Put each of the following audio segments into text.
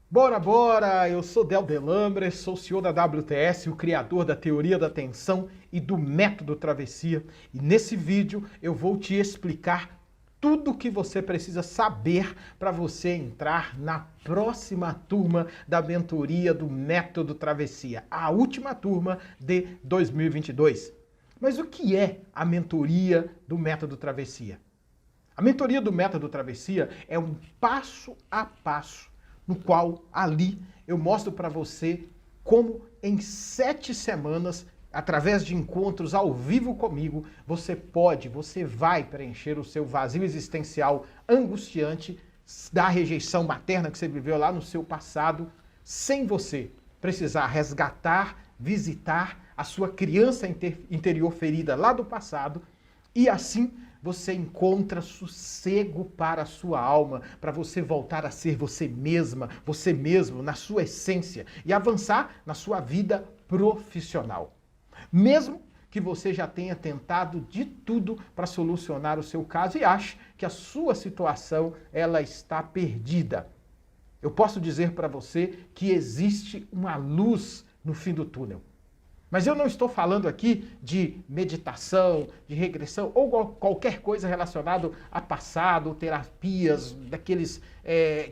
Bora, bora! Eu sou Del Delambre, sou CEO da WTS, o criador da teoria da atenção e do método travessia. E nesse vídeo eu vou te explicar tudo o que você precisa saber para você entrar na próxima turma da mentoria do método travessia, a última turma de 2022. Mas o que é a mentoria do método travessia? A mentoria do método travessia é um passo a passo no qual ali eu mostro para você como em 7 semanas, através de encontros ao vivo comigo, você vai preencher o seu vazio existencial angustiante da rejeição materna que você viveu lá no seu passado, sem você precisar resgatar, visitar a sua criança interior ferida lá do passado e assim você encontra sossego para a sua alma, para você voltar a ser você mesma, você mesmo, na sua essência e avançar na sua vida profissional. Mesmo que você já tenha tentado de tudo para solucionar o seu caso e ache que a sua situação ela está perdida. Eu posso dizer para você que existe uma luz no fim do túnel. Mas eu não estou falando aqui de meditação, de regressão ou qualquer coisa relacionada a passado, terapias, daqueles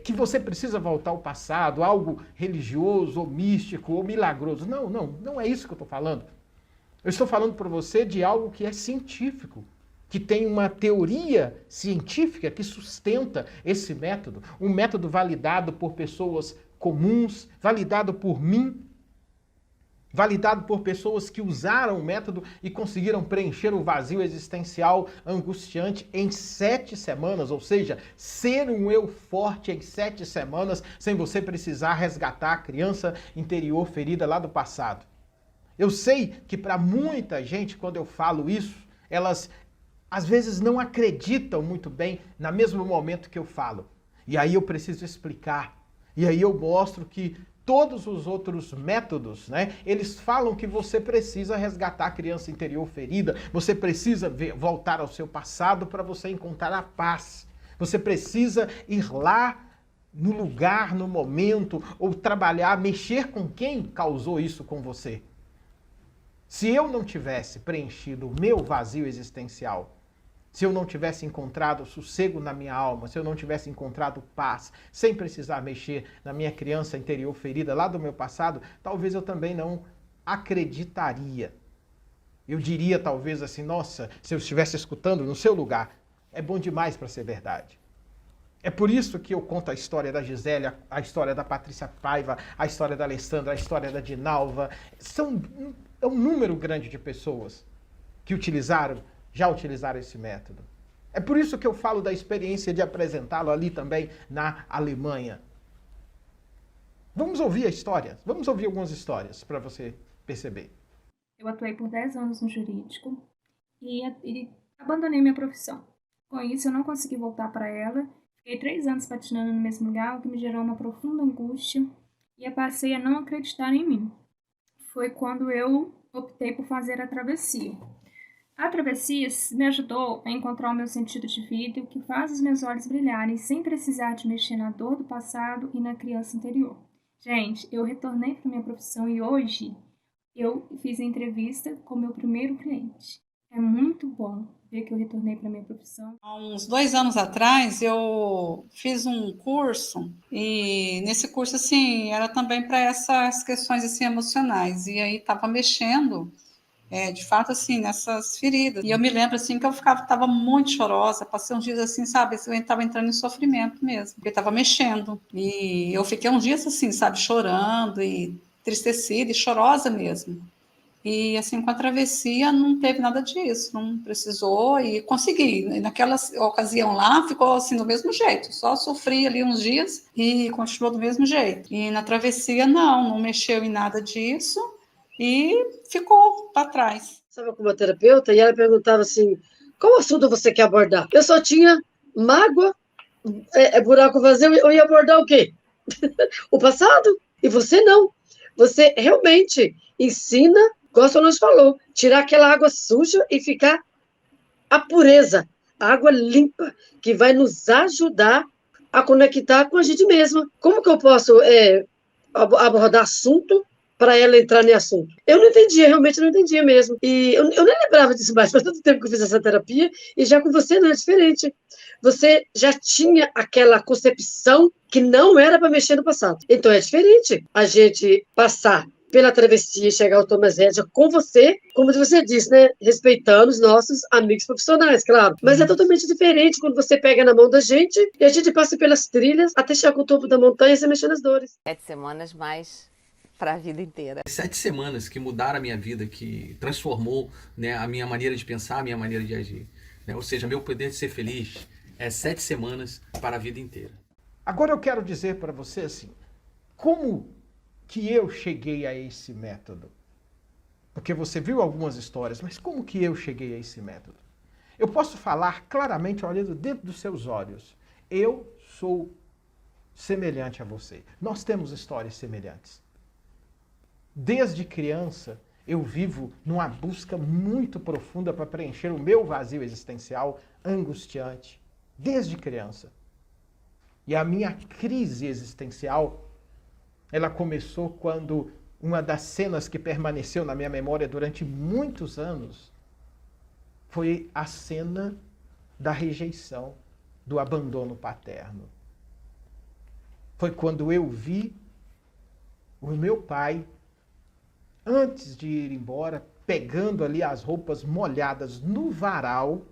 que você precisa voltar ao passado, algo religioso ou místico ou milagroso. Não é isso que eu estou falando. Eu estou falando para você de algo que é científico, que tem uma teoria científica que sustenta esse método, um método validado por pessoas comuns, validado por mim, validado por pessoas que usaram o método e conseguiram preencher o vazio existencial angustiante em 7 semanas, ou seja, ser um eu forte em 7 semanas, sem você precisar resgatar a criança interior ferida lá do passado. Eu sei que para muita gente, quando eu falo isso, elas às vezes não acreditam muito bem no mesmo momento que eu falo. E aí eu preciso explicar. E aí eu mostro que todos os outros métodos, eles falam que você precisa resgatar a criança interior ferida, você precisa voltar ao seu passado para você encontrar a paz. Você precisa ir lá no lugar, no momento, ou trabalhar, mexer com quem causou isso com você. Se eu não tivesse preenchido o meu vazio existencial, se eu não tivesse encontrado sossego na minha alma, se eu não tivesse encontrado paz, sem precisar mexer na minha criança interior ferida lá do meu passado, talvez eu também não acreditaria. Eu diria talvez assim, nossa, se eu estivesse escutando no seu lugar, é bom demais para ser verdade. É por isso que eu conto a história da Gisele, a história da Patrícia Paiva, a história da Alessandra, a história da Dinalva. É um número grande de pessoas que já utilizaram esse método. É por isso que eu falo da experiência de apresentá-lo ali também na Alemanha. Vamos ouvir a história? Vamos ouvir algumas histórias para você perceber. Eu atuei por 10 anos no jurídico e abandonei minha profissão. Com isso, eu não consegui voltar para ela. Fiquei 3 anos patinando no mesmo lugar, o que me gerou uma profunda angústia e eu passei a não acreditar em mim. Foi quando eu optei por fazer a travessia. A travessia me ajudou a encontrar o meu sentido de vida, o que faz os meus olhos brilharem sem precisar de mexer na dor do passado e na criança interior. Gente, eu retornei para minha profissão e hoje eu fiz a entrevista com o meu primeiro cliente. É muito bom ver que eu retornei para minha profissão. Há uns 2 anos atrás, eu fiz um curso e nesse curso, assim, era também para essas questões, assim, emocionais. E aí estava mexendo, de fato, assim, nessas feridas. E eu me lembro, assim, que eu estava muito chorosa, passei uns dias, assim, sabe, eu estava entrando em sofrimento mesmo, porque estava mexendo. E eu fiquei uns dias, assim, sabe, chorando e entristecida e chorosa mesmo. E assim, com a travessia não teve nada disso, não precisou e consegui. E naquela ocasião lá ficou assim do mesmo jeito, só sofri ali uns dias e continuou do mesmo jeito. E na travessia não mexeu em nada disso e ficou para trás. Estava com uma terapeuta e ela perguntava assim, qual assunto você quer abordar? Eu só tinha mágoa, buraco vazio, eu ia abordar o quê? O passado? E você não. Você realmente ensina, como a Solange falou, tirar aquela água suja e ficar a pureza, a água limpa, que vai nos ajudar a conectar com a gente mesma. Como que eu posso abordar assunto para ela entrar nesse assunto? Eu não entendia, realmente não entendia mesmo. E eu nem lembrava disso mais, faz tanto tempo que eu fiz essa terapia, e já com você não é diferente. Você já tinha aquela concepção que não era para mexer no passado. Então é diferente a gente passar pela travessia e chegar ao Thomas Edison com você, como você disse, né? Respeitando os nossos amigos profissionais, claro. Mas é totalmente diferente quando você pega na mão da gente e a gente passa pelas trilhas até chegar ao topo da montanha sem mexer nas dores. 7 semanas mais para a vida inteira. 7 semanas que mudaram a minha vida, que transformou, né, a minha maneira de pensar, a minha maneira de agir. Né? Ou seja, meu poder de ser feliz é 7 semanas para a vida inteira. Agora eu quero dizer para você assim, como que eu cheguei a esse método? Porque você viu algumas histórias, mas como que eu cheguei a esse método? Eu posso falar claramente olhando dentro dos seus olhos. Eu sou semelhante a você. Nós temos histórias semelhantes. Desde criança, eu vivo numa busca muito profunda para preencher o meu vazio existencial angustiante. Desde criança. E a minha crise existencial, ela começou quando uma das cenas que permaneceu na minha memória durante muitos anos foi a cena da rejeição, do abandono paterno. Foi quando eu vi o meu pai, antes de ir embora, pegando ali as roupas molhadas no varal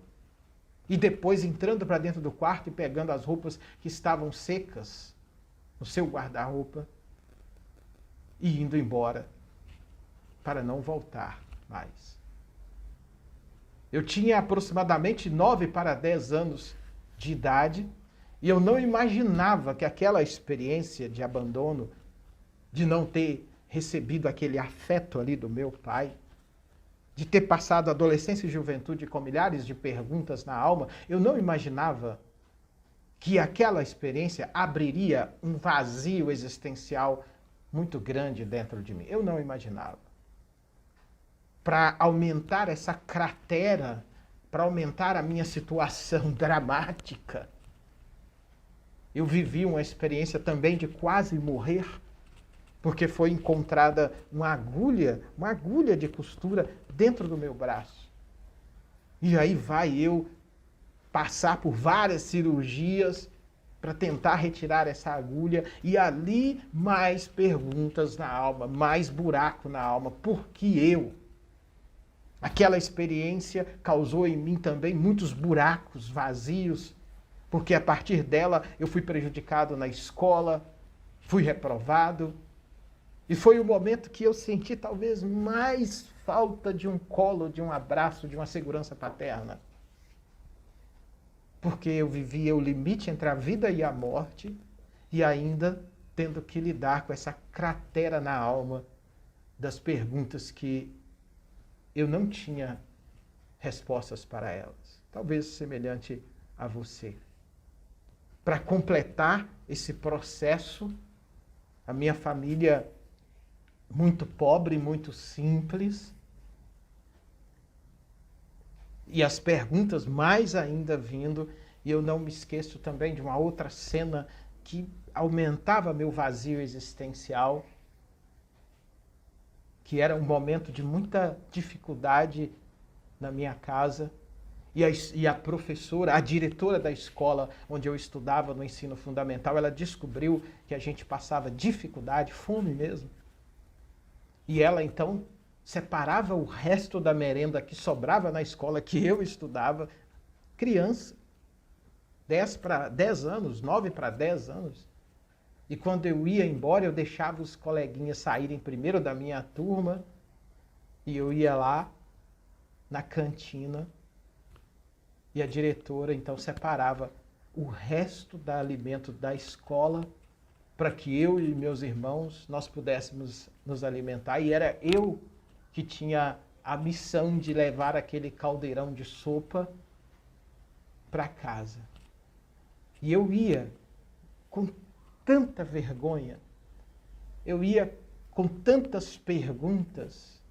e depois entrando para dentro do quarto e pegando as roupas que estavam secas no seu guarda-roupa e indo embora para não voltar mais. Eu tinha aproximadamente 9 para 10 anos de idade e eu não imaginava que aquela experiência de abandono, de não ter recebido aquele afeto ali do meu pai, de ter passado a adolescência e juventude com milhares de perguntas na alma, eu não imaginava que aquela experiência abriria um vazio existencial muito grande dentro de mim. Eu não imaginava. Para aumentar essa cratera, para aumentar a minha situação dramática, eu vivi uma experiência também de quase morrer, porque foi encontrada uma agulha de costura dentro do meu braço. E aí vai eu passar por várias cirurgias para tentar retirar essa agulha, e ali mais perguntas na alma, mais buraco na alma. Por que eu? Aquela experiência causou em mim também muitos buracos, vazios, porque a partir dela eu fui prejudicado na escola, fui reprovado, e foi o momento que eu senti talvez mais falta de um colo, de um abraço, de uma segurança paterna. Porque eu vivia o limite entre a vida e a morte, e ainda tendo que lidar com essa cratera na alma das perguntas que eu não tinha respostas para elas. Talvez semelhante a você. Para completar esse processo, a minha família muito pobre, muito simples, e as perguntas mais ainda vindo, e eu não me esqueço também de uma outra cena que aumentava meu vazio existencial, que era um momento de muita dificuldade na minha casa, e a professora, a diretora da escola onde eu estudava no ensino fundamental, ela descobriu que a gente passava dificuldade, fome mesmo, e ela então separava o resto da merenda que sobrava na escola que eu estudava, criança, 10 anos, 9 para 10 anos. E quando eu ia embora, eu deixava os coleguinhas saírem primeiro da minha turma e eu ia lá na cantina e a diretora então separava o resto do alimento da escola para que eu e meus irmãos nós pudéssemos nos alimentar, e era eu que tinha a missão de levar aquele caldeirão de sopa para casa. E eu ia com tanta vergonha, eu ia com tantas perguntas,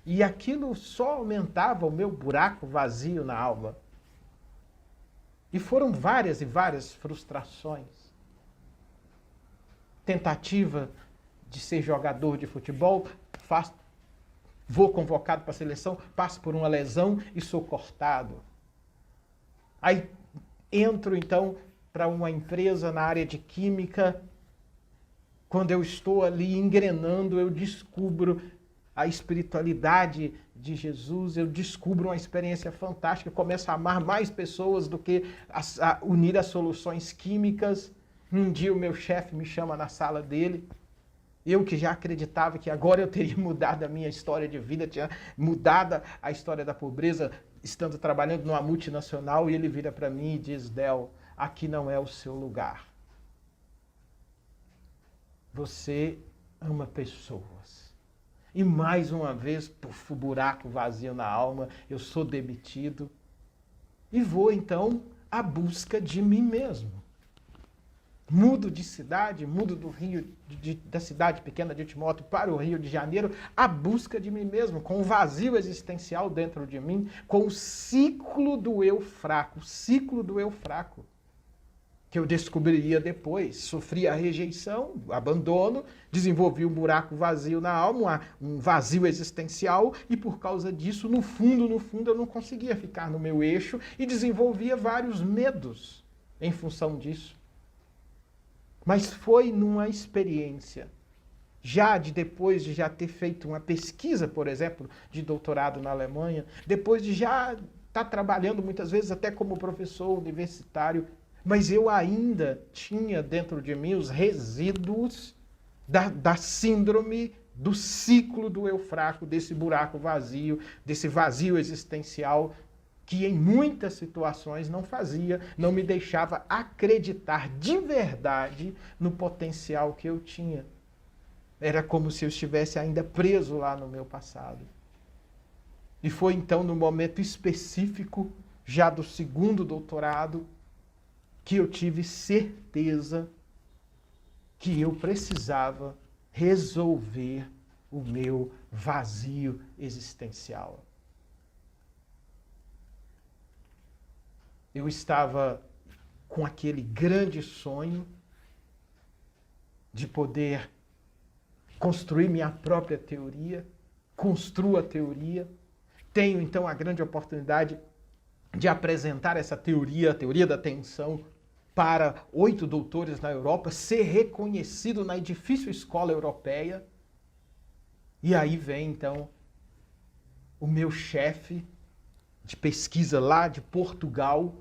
e aquilo só aumentava o meu buraco vazio na alma. E foram várias e várias frustrações. tentativa de ser jogador de futebol, vou convocado para a seleção, passo por uma lesão e sou cortado. Aí entro então para uma empresa na área de química. Quando eu estou ali engrenando, eu descubro a espiritualidade de Jesus, eu descubro uma experiência fantástica, eu começo a amar mais pessoas do que unir as soluções químicas. Um dia o meu chefe me chama na sala dele, eu que já acreditava que agora eu teria mudado a minha história de vida, tinha mudado a história da pobreza, estando trabalhando numa multinacional, e ele vira para mim e diz: Del, aqui não é o seu lugar. Você ama pessoas. E mais uma vez, puf, buraco vazio na alma, eu sou demitido. E vou então à busca de mim mesmo. Mudo de cidade, mudo do Rio, da cidade pequena de Timóteo para o Rio de Janeiro, à busca de mim mesmo, com o vazio existencial dentro de mim, com o ciclo do eu fraco, que eu descobriria depois. Sofri a rejeição, o abandono, desenvolvi um buraco vazio na alma, um vazio existencial, e por causa disso, no fundo, eu não conseguia ficar no meu eixo e desenvolvia vários medos em função disso. Mas foi numa experiência, depois de já ter feito uma pesquisa, por exemplo, de doutorado na Alemanha, depois de já estar trabalhando muitas vezes até como professor universitário, mas eu ainda tinha dentro de mim os resíduos da síndrome do ciclo do eu fraco, desse buraco vazio, desse vazio existencial, que em muitas situações não me deixava acreditar de verdade no potencial que eu tinha. Era como se eu estivesse ainda preso lá no meu passado. E foi então no momento específico, já do segundo doutorado, que eu tive certeza que eu precisava resolver o meu vazio existencial. Eu estava com aquele grande sonho de poder construir minha própria teoria, construo a teoria, tenho então a grande oportunidade de apresentar essa teoria, a teoria da atenção, para 8 doutores na Europa, ser reconhecido na difícil escola europeia. E aí vem então o meu chefe de pesquisa lá de Portugal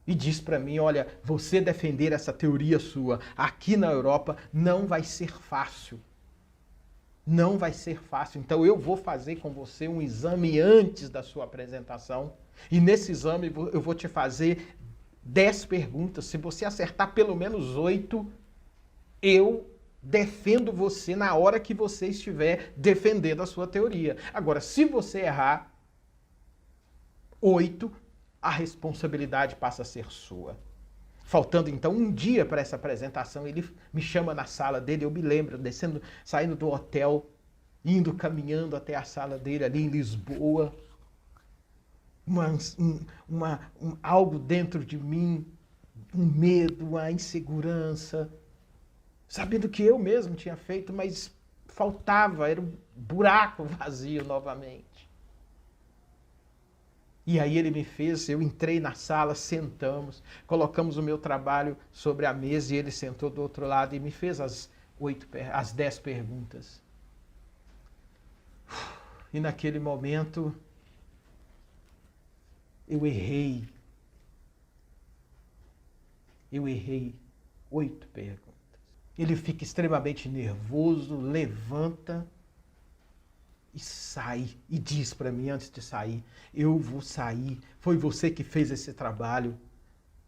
e diz para mim: olha, você defender essa teoria sua aqui na Europa não vai ser fácil. Não vai ser fácil. Então eu vou fazer com você um exame antes da sua apresentação. E nesse exame eu vou te fazer 10 perguntas. Se você acertar pelo menos 8, eu defendo você na hora que você estiver defendendo a sua teoria. Agora, se você errar 8, a responsabilidade passa a ser sua. Faltando então um dia para essa apresentação, ele me chama na sala dele, eu me lembro, saindo do hotel, caminhando até a sala dele ali em Lisboa. Algo dentro de mim, um medo, uma insegurança, sabendo que eu mesmo tinha feito, mas faltava, era um buraco vazio novamente. E aí eu entrei na sala, sentamos, colocamos o meu trabalho sobre a mesa e ele sentou do outro lado e me fez as 10 perguntas. E naquele momento eu errei 8 perguntas. Ele fica extremamente nervoso, levanta e sai, e diz para mim antes de sair: eu vou sair, foi você que fez esse trabalho,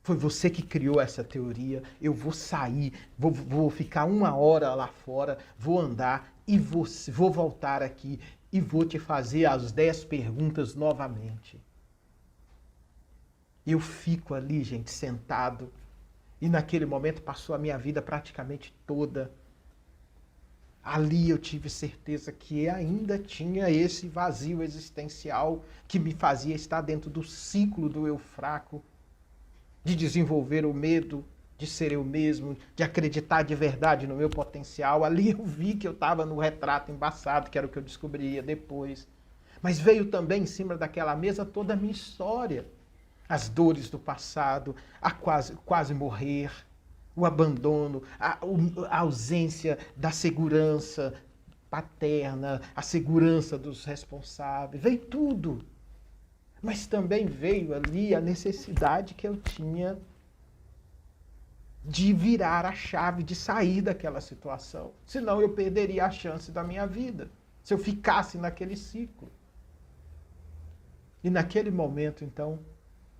foi você que criou essa teoria, eu vou sair, vou ficar 1 hora lá fora, vou andar e vou voltar aqui e vou te fazer as 10 perguntas novamente. Eu fico ali, gente, sentado, e naquele momento passou a minha vida praticamente toda. Ali eu tive certeza que ainda tinha esse vazio existencial que me fazia estar dentro do ciclo do eu fraco, de desenvolver o medo, de ser eu mesmo, de acreditar de verdade no meu potencial. Ali eu vi que eu estava no retrato embaçado, que era o que eu descobriria depois. Mas veio também em cima daquela mesa toda a minha história. As dores do passado, a quase morrer, o abandono, a ausência da segurança paterna, a segurança dos responsáveis. Veio tudo. Mas também veio ali a necessidade que eu tinha de virar a chave, de sair daquela situação. Senão eu perderia a chance da minha vida, se eu ficasse naquele ciclo. E naquele momento, então,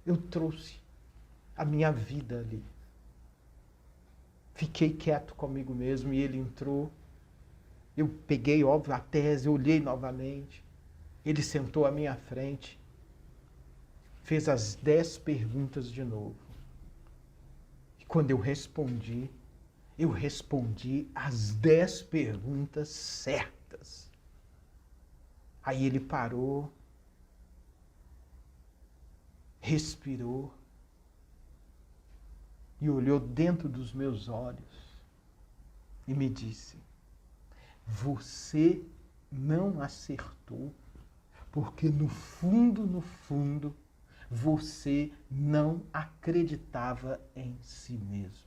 eu trouxe a minha vida ali. Fiquei quieto comigo mesmo e ele entrou. Eu peguei, óbvio, a tese, olhei novamente. Ele sentou à minha frente, fez as 10 perguntas de novo. E quando eu respondi as 10 perguntas certas. Aí ele parou, respirou e olhou dentro dos meus olhos e me disse: você não acertou, porque no fundo, você não acreditava em si mesmo.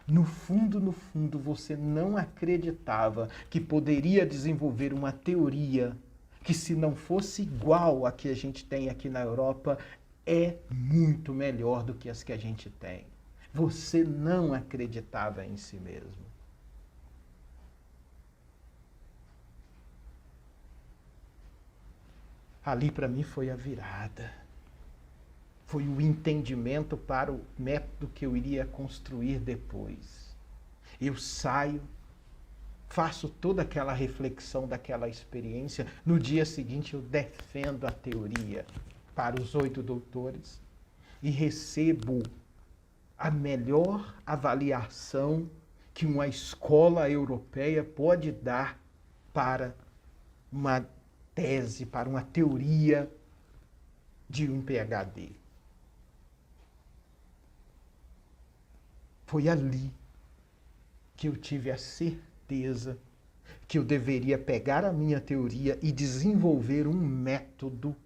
No fundo, você não acreditava que poderia desenvolver uma teoria que, se não fosse igual a que a gente tem aqui na Europa, é muito melhor do que as que a gente tem. Você não acreditava em si mesmo. Ali para mim foi a virada. Foi o entendimento para o método que eu iria construir depois. Eu saio, faço toda aquela reflexão daquela experiência. No dia seguinte eu defendo a teoria para os 8 doutores e recebo a melhor avaliação que uma escola europeia pode dar para uma tese, para uma teoria de um PhD. Foi ali que eu tive a certeza que eu deveria pegar a minha teoria e desenvolver um método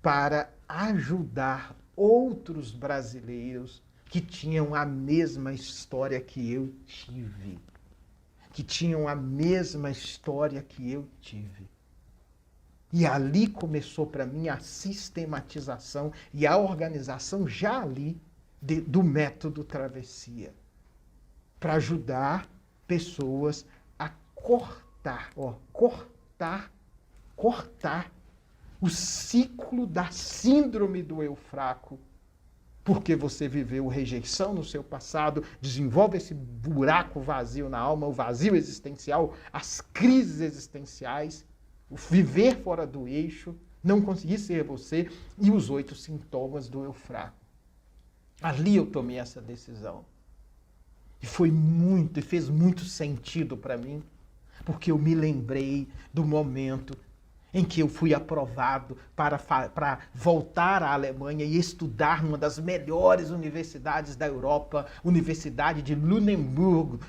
para ajudar outros brasileiros que tinham a mesma história que eu tive. Que tinham a mesma história que eu tive. E ali começou para mim a sistematização e a organização já ali do método Travessia. Para ajudar pessoas a cortar o ciclo da síndrome do eu fraco. Porque você viveu rejeição no seu passado, desenvolve esse buraco vazio na alma, o vazio existencial, as crises existenciais, o viver fora do eixo, não conseguir ser você e os 8 sintomas do eu fraco. Ali eu tomei essa decisão. E fez muito sentido para mim, porque eu me lembrei do momento em que eu fui aprovado para voltar à Alemanha e estudar numa das melhores universidades da Europa, Universidade de Lüneburg,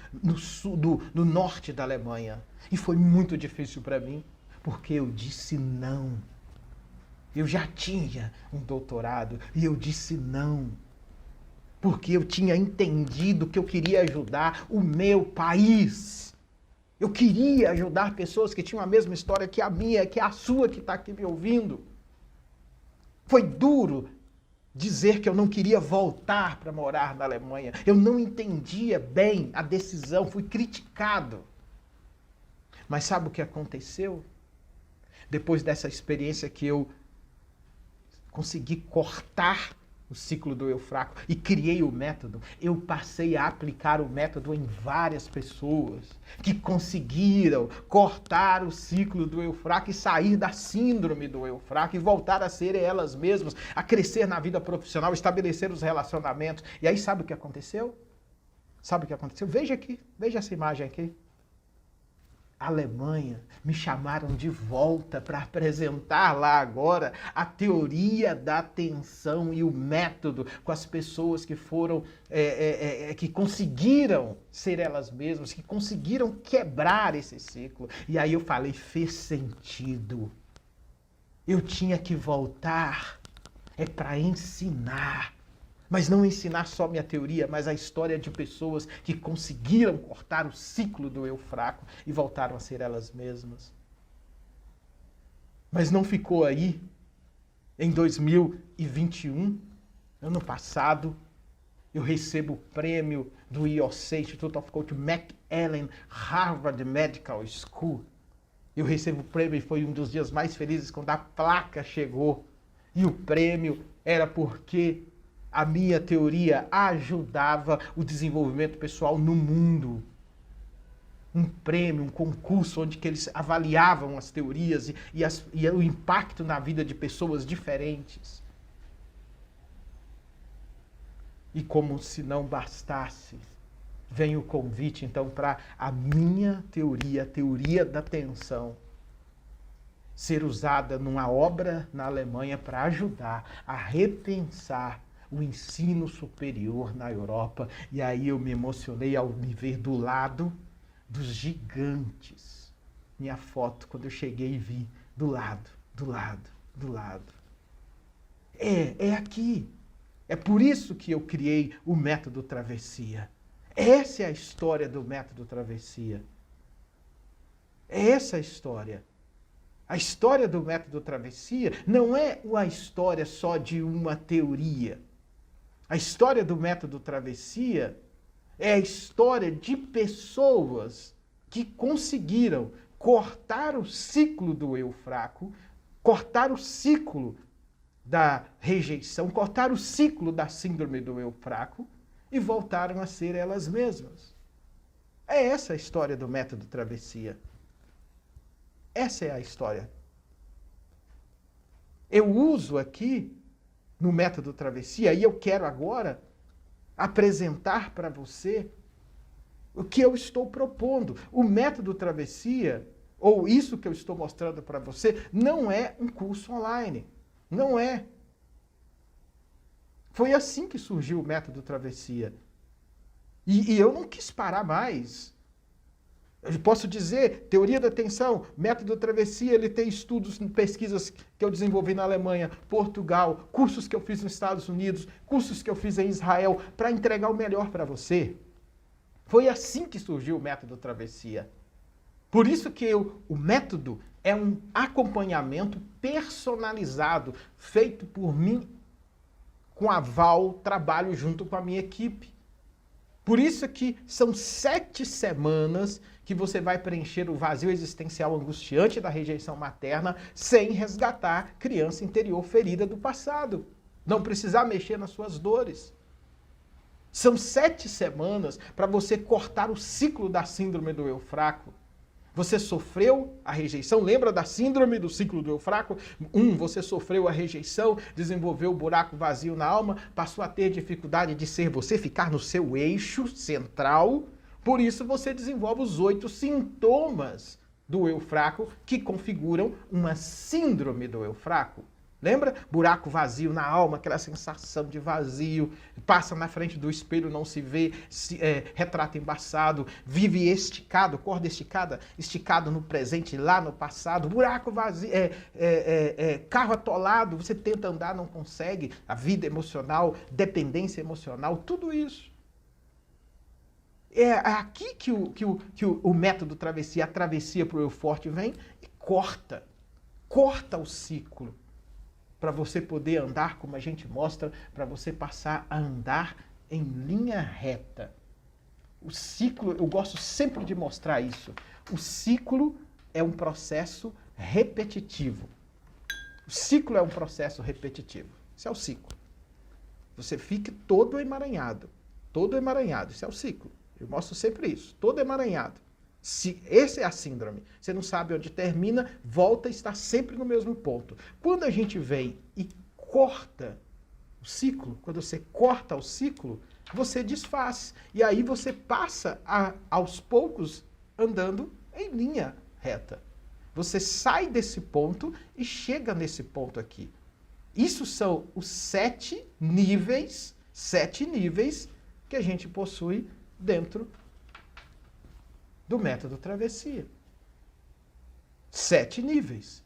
no norte da Alemanha. E foi muito difícil para mim, porque eu disse não. Eu já tinha um doutorado e eu disse não. Porque eu tinha entendido que eu queria ajudar o meu país. Eu queria ajudar pessoas que tinham a mesma história que a minha, que a sua que está aqui me ouvindo. Foi duro dizer que eu não queria voltar para morar na Alemanha. Eu não entendia bem a decisão, fui criticado. Mas sabe o que aconteceu? Depois dessa experiência que eu consegui cortar o ciclo do eu fraco e criei o método, eu passei a aplicar o método em várias pessoas que conseguiram cortar o ciclo do eu fraco e sair da síndrome do eu fraco e voltar a ser elas mesmas, a crescer na vida profissional, estabelecer os relacionamentos. E aí sabe o que aconteceu? Sabe o que aconteceu? Veja aqui, veja essa imagem aqui. Alemanha, me chamaram de volta para apresentar lá agora a teoria da atenção e o método com as pessoas que foram, que conseguiram ser elas mesmas, que conseguiram quebrar esse ciclo. E aí eu falei, fez sentido. Eu tinha que voltar, para ensinar. Mas não ensinar só minha teoria, mas a história de pessoas que conseguiram cortar o ciclo do eu fraco e voltaram a ser elas mesmas. Mas não ficou aí. Em 2021, ano passado, eu recebo o prêmio do IOC, Institute of Coach McAllen, Harvard Medical School. Eu recebo o prêmio e foi um dos dias mais felizes quando a placa chegou. E o prêmio era porque a minha teoria ajudava o desenvolvimento pessoal no mundo. Um prêmio, um concurso onde que eles avaliavam as teorias e o impacto na vida de pessoas diferentes. E como se não bastasse, vem o convite então para a minha teoria, a teoria da atenção, ser usada numa obra na Alemanha para ajudar a repensar o ensino superior na Europa. E aí eu me emocionei ao me ver do lado dos gigantes. Minha foto, quando eu cheguei e vi, do lado. É aqui. É por isso que eu criei o método Travessia. Essa é a história do método Travessia. É essa a história. A história do método Travessia não é uma história só de uma teoria. A história do método Travessia é a história de pessoas que conseguiram cortar o ciclo do eu fraco, cortar o ciclo da rejeição, cortar o ciclo da síndrome do eu fraco e voltaram a ser elas mesmas. É essa a história do método Travessia. Essa é a história. Eu uso aqui no método Travessia, e eu quero agora apresentar para você o que eu estou propondo. O método Travessia, ou isso que eu estou mostrando para você, não é um curso online. Não é. Foi assim que surgiu o método Travessia. E eu não quis parar mais. Eu posso dizer, teoria da atenção, método Travessia, ele tem estudos, pesquisas que eu desenvolvi na Alemanha, Portugal, cursos que eu fiz nos Estados Unidos, cursos que eu fiz em Israel, para entregar o melhor para você. Foi assim que surgiu o método Travessia. Por isso que o método é um acompanhamento personalizado, feito por mim, com aval, trabalho junto com a minha equipe. Por isso que são 7 semanas que você vai preencher o vazio existencial angustiante da rejeição materna sem resgatar a criança interior ferida do passado. Não precisar mexer nas suas dores. São 7 semanas para você cortar o ciclo da síndrome do eu fraco. Você sofreu a rejeição, lembra da síndrome do ciclo do eu fraco? Você sofreu a rejeição, desenvolveu o buraco vazio na alma, passou a ter dificuldade de ser você, ficar no seu eixo central. Por isso você desenvolve os 8 sintomas do eu fraco que configuram uma síndrome do eu fraco. Lembra? Buraco vazio na alma, aquela sensação de vazio, passa na frente do espelho, não se vê, retrato embaçado, vive esticado, corda esticada, esticado no presente, lá no passado, buraco vazio, carro atolado, você tenta andar, não consegue, a vida emocional, dependência emocional, tudo isso. É aqui que o método Travessia, a travessia para o eu forte vem e corta o ciclo. Para você poder andar, como a gente mostra, para você passar a andar em linha reta. O ciclo, eu gosto sempre de mostrar isso. O ciclo é um processo repetitivo. O ciclo é um processo repetitivo. Isso é o ciclo. Você fica todo emaranhado. Isso é o ciclo. Eu mostro sempre isso. Todo emaranhado. Essa é a síndrome. Você não sabe onde termina, volta e está sempre no mesmo ponto. Quando a gente vem e corta o ciclo, quando você corta o ciclo, você desfaz. E aí você passa aos poucos andando em em linha reta. Você sai desse ponto e chega nesse ponto aqui. Isso são os 7 níveis que a gente possui dentro do método travessia. 7 níveis.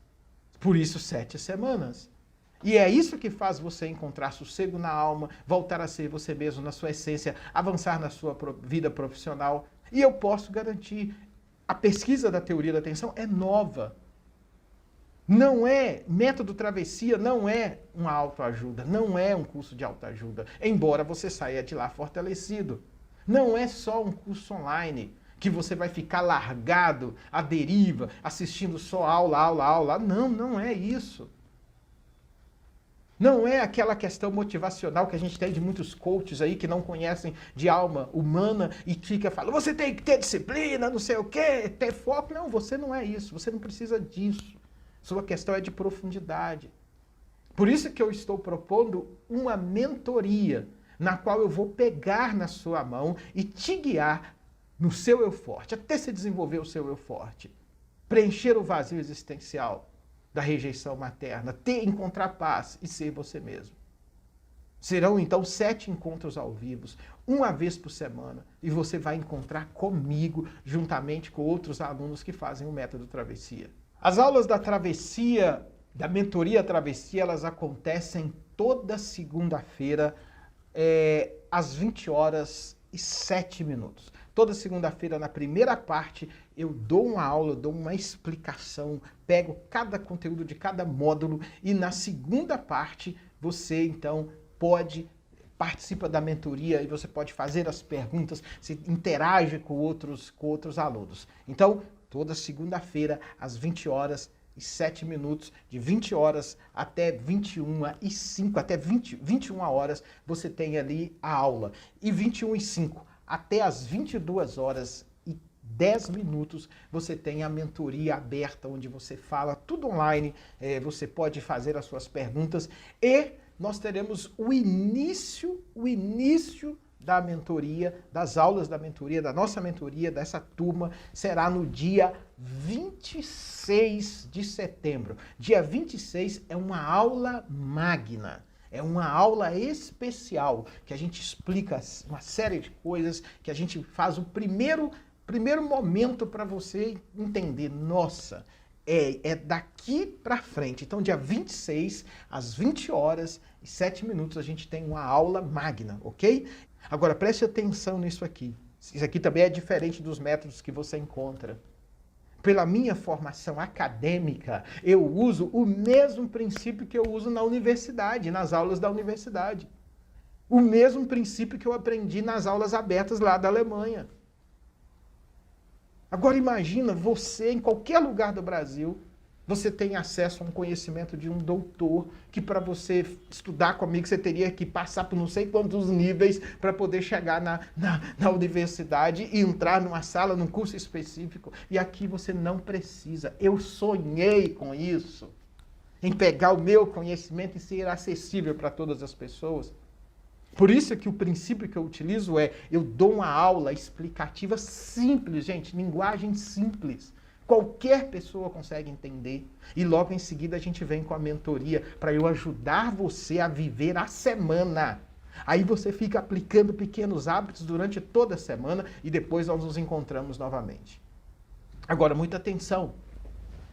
Por isso, 7 semanas. E é isso que faz você encontrar sossego na alma, voltar a ser você mesmo na sua essência, avançar na sua vida profissional. E eu posso garantir, a pesquisa da teoria da atenção é nova. Não é, método travessia não é uma autoajuda, não é um curso de autoajuda, embora você saia de lá fortalecido. Não é só um curso online, que você vai ficar largado, à deriva, assistindo só aula, aula, aula. Não, não é isso. Não é aquela questão motivacional que a gente tem de muitos coaches aí que não conhecem de alma humana e fica falando, você tem que ter disciplina, não sei o quê, ter foco. Não, você não é isso, você não precisa disso. Sua questão é de profundidade. Por isso que eu estou propondo uma mentoria, na qual eu vou pegar na sua mão e te guiar no seu eu forte, até se desenvolver o seu eu forte. Preencher o vazio existencial da rejeição materna, encontrar paz e ser você mesmo. Serão então 7 encontros ao vivo, uma vez por semana, e você vai encontrar comigo, juntamente com outros alunos que fazem o método travessia. As aulas da travessia, da mentoria travessia, elas acontecem toda segunda-feira, às 20h07. Toda segunda-feira, na primeira parte, eu dou uma aula, dou uma explicação, pego cada conteúdo de cada módulo e na segunda parte você, então, participa da mentoria e você pode fazer as perguntas, se interage com outros alunos. Então, toda segunda-feira, às 20h07, de 20 horas até 21h05, até 21 horas, você tem ali a aula. E 21h05 até as 22h10, você tem a mentoria aberta, onde você fala tudo online, você pode fazer as suas perguntas e nós teremos o início da mentoria, das aulas da mentoria, da nossa mentoria, dessa turma, será no dia 26 de setembro. Dia 26 é uma aula magna. É uma aula especial, que a gente explica uma série de coisas, que a gente faz o primeiro momento para você entender. Nossa, é daqui para frente. Então, dia 26, às 20h07, a gente tem uma aula magna, ok? Agora, preste atenção nisso aqui. Isso aqui também é diferente dos métodos que você encontra. Pela minha formação acadêmica, eu uso o mesmo princípio que eu uso na universidade, nas aulas da universidade. O mesmo princípio que eu aprendi nas aulas abertas lá da Alemanha. Agora imagina, você em qualquer lugar do Brasil, você tem acesso a um conhecimento de um doutor, que para você estudar comigo, você teria que passar por não sei quantos níveis para poder chegar na universidade e entrar numa sala, num curso específico. E aqui você não precisa. Eu sonhei com isso, em pegar o meu conhecimento e ser acessível para todas as pessoas. Por isso que o princípio que eu utilizo eu dou uma aula explicativa simples, gente, linguagem simples. Qualquer pessoa consegue entender. E logo em seguida a gente vem com a mentoria para eu ajudar você a viver a semana. Aí você fica aplicando pequenos hábitos durante toda a semana e depois nós nos encontramos novamente. Agora, muita atenção.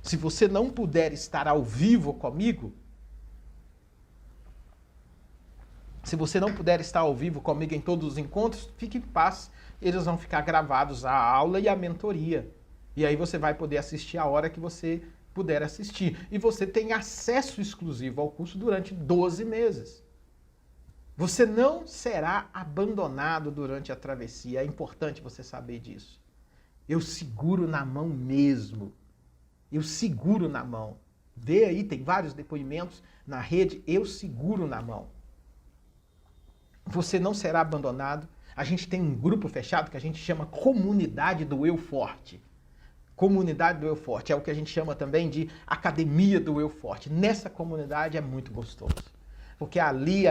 Se você não puder estar ao vivo comigo, em todos os encontros, fique em paz. Eles vão ficar gravados a aula e a mentoria. E aí você vai poder assistir a hora que você puder assistir. E você tem acesso exclusivo ao curso durante 12 meses. Você não será abandonado durante a travessia. É importante você saber disso. Eu seguro na mão mesmo. Eu seguro na mão. Vê aí, tem vários depoimentos na rede. Eu seguro na mão. Você não será abandonado. A gente tem um grupo fechado que a gente chama Comunidade do Eu Forte. Comunidade do Eu Forte é o que a gente chama também de Academia do Eu Forte. Nessa comunidade é muito gostoso. porque ali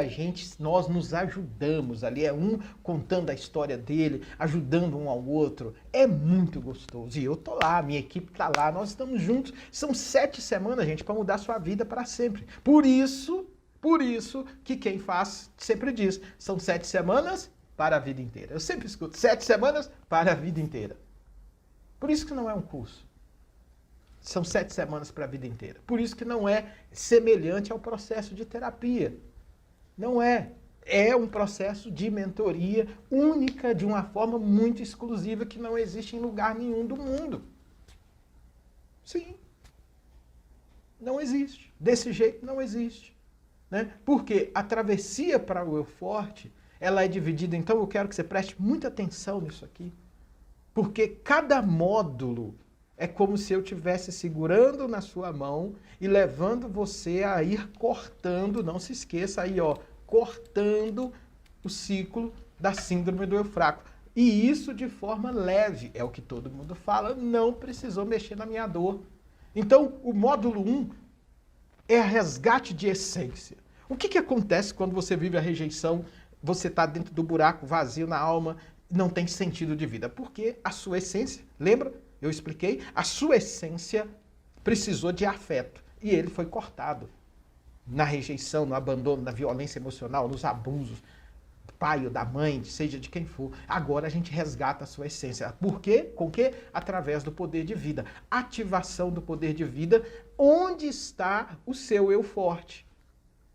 nós nos ajudamos, ali é um contando a história dele, ajudando um ao outro, é muito gostoso. E eu tô lá, minha equipe tá lá, nós estamos juntos. São 7 semanas, gente, para mudar sua vida para sempre. Por isso que quem faz sempre diz, são 7 semanas para a vida inteira. Eu sempre escuto, 7 semanas para a vida inteira. Por isso que não é um curso. São 7 semanas para a vida inteira. Por isso que não é semelhante ao processo de terapia. Não é. É um processo de mentoria única, de uma forma muito exclusiva, que não existe em lugar nenhum do mundo. Sim. Não existe. Desse jeito não existe. Né? Porque a travessia para o eu forte, ela é dividida, então eu quero que você preste muita atenção nisso aqui. Porque cada módulo é como se eu estivesse segurando na sua mão e levando você a ir cortando, não se esqueça aí, ó, cortando o ciclo da síndrome do eu fraco. E isso de forma leve, é o que todo mundo fala, não precisou mexer na minha dor. Então, o módulo 1 é resgate de essência. O que acontece quando você vive a rejeição, você está dentro do buraco vazio na alma, não tem sentido de vida? Porque a sua essência, lembra? Eu expliquei, a sua essência precisou de afeto e ele foi cortado. Na rejeição, no abandono, na violência emocional, nos abusos, do pai ou da mãe, seja de quem for. Agora a gente resgata a sua essência. Por quê? Com quê? Através do poder de vida. Ativação do poder de vida, onde está o seu eu forte.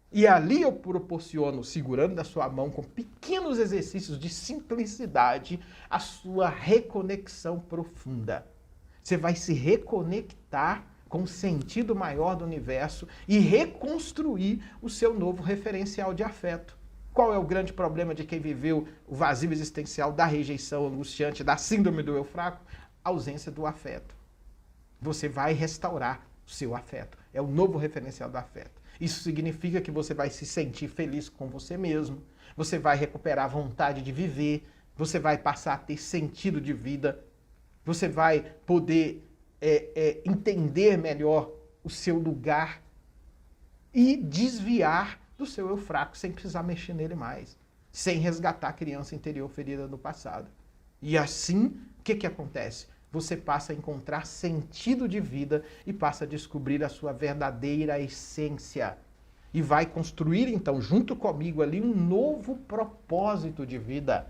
E ali eu proporciono, segurando na sua mão, com pequenos exercícios de simplicidade, a sua reconexão profunda. Você vai se reconectar com o sentido maior do universo e reconstruir o seu novo referencial de afeto. Qual é o grande problema de quem viveu o vazio existencial da rejeição angustiante, da síndrome do eu fraco? A ausência do afeto. Você vai restaurar o seu afeto. É o novo referencial do afeto. Isso significa que você vai se sentir feliz com você mesmo, você vai recuperar a vontade de viver, você vai passar a ter sentido de vida, você vai poder entender melhor o seu lugar e desviar do seu eu fraco sem precisar mexer nele mais, sem resgatar a criança interior ferida do passado. E assim, o que acontece? Você passa a encontrar sentido de vida e passa a descobrir a sua verdadeira essência. E vai construir, então, junto comigo ali, um novo propósito de vida.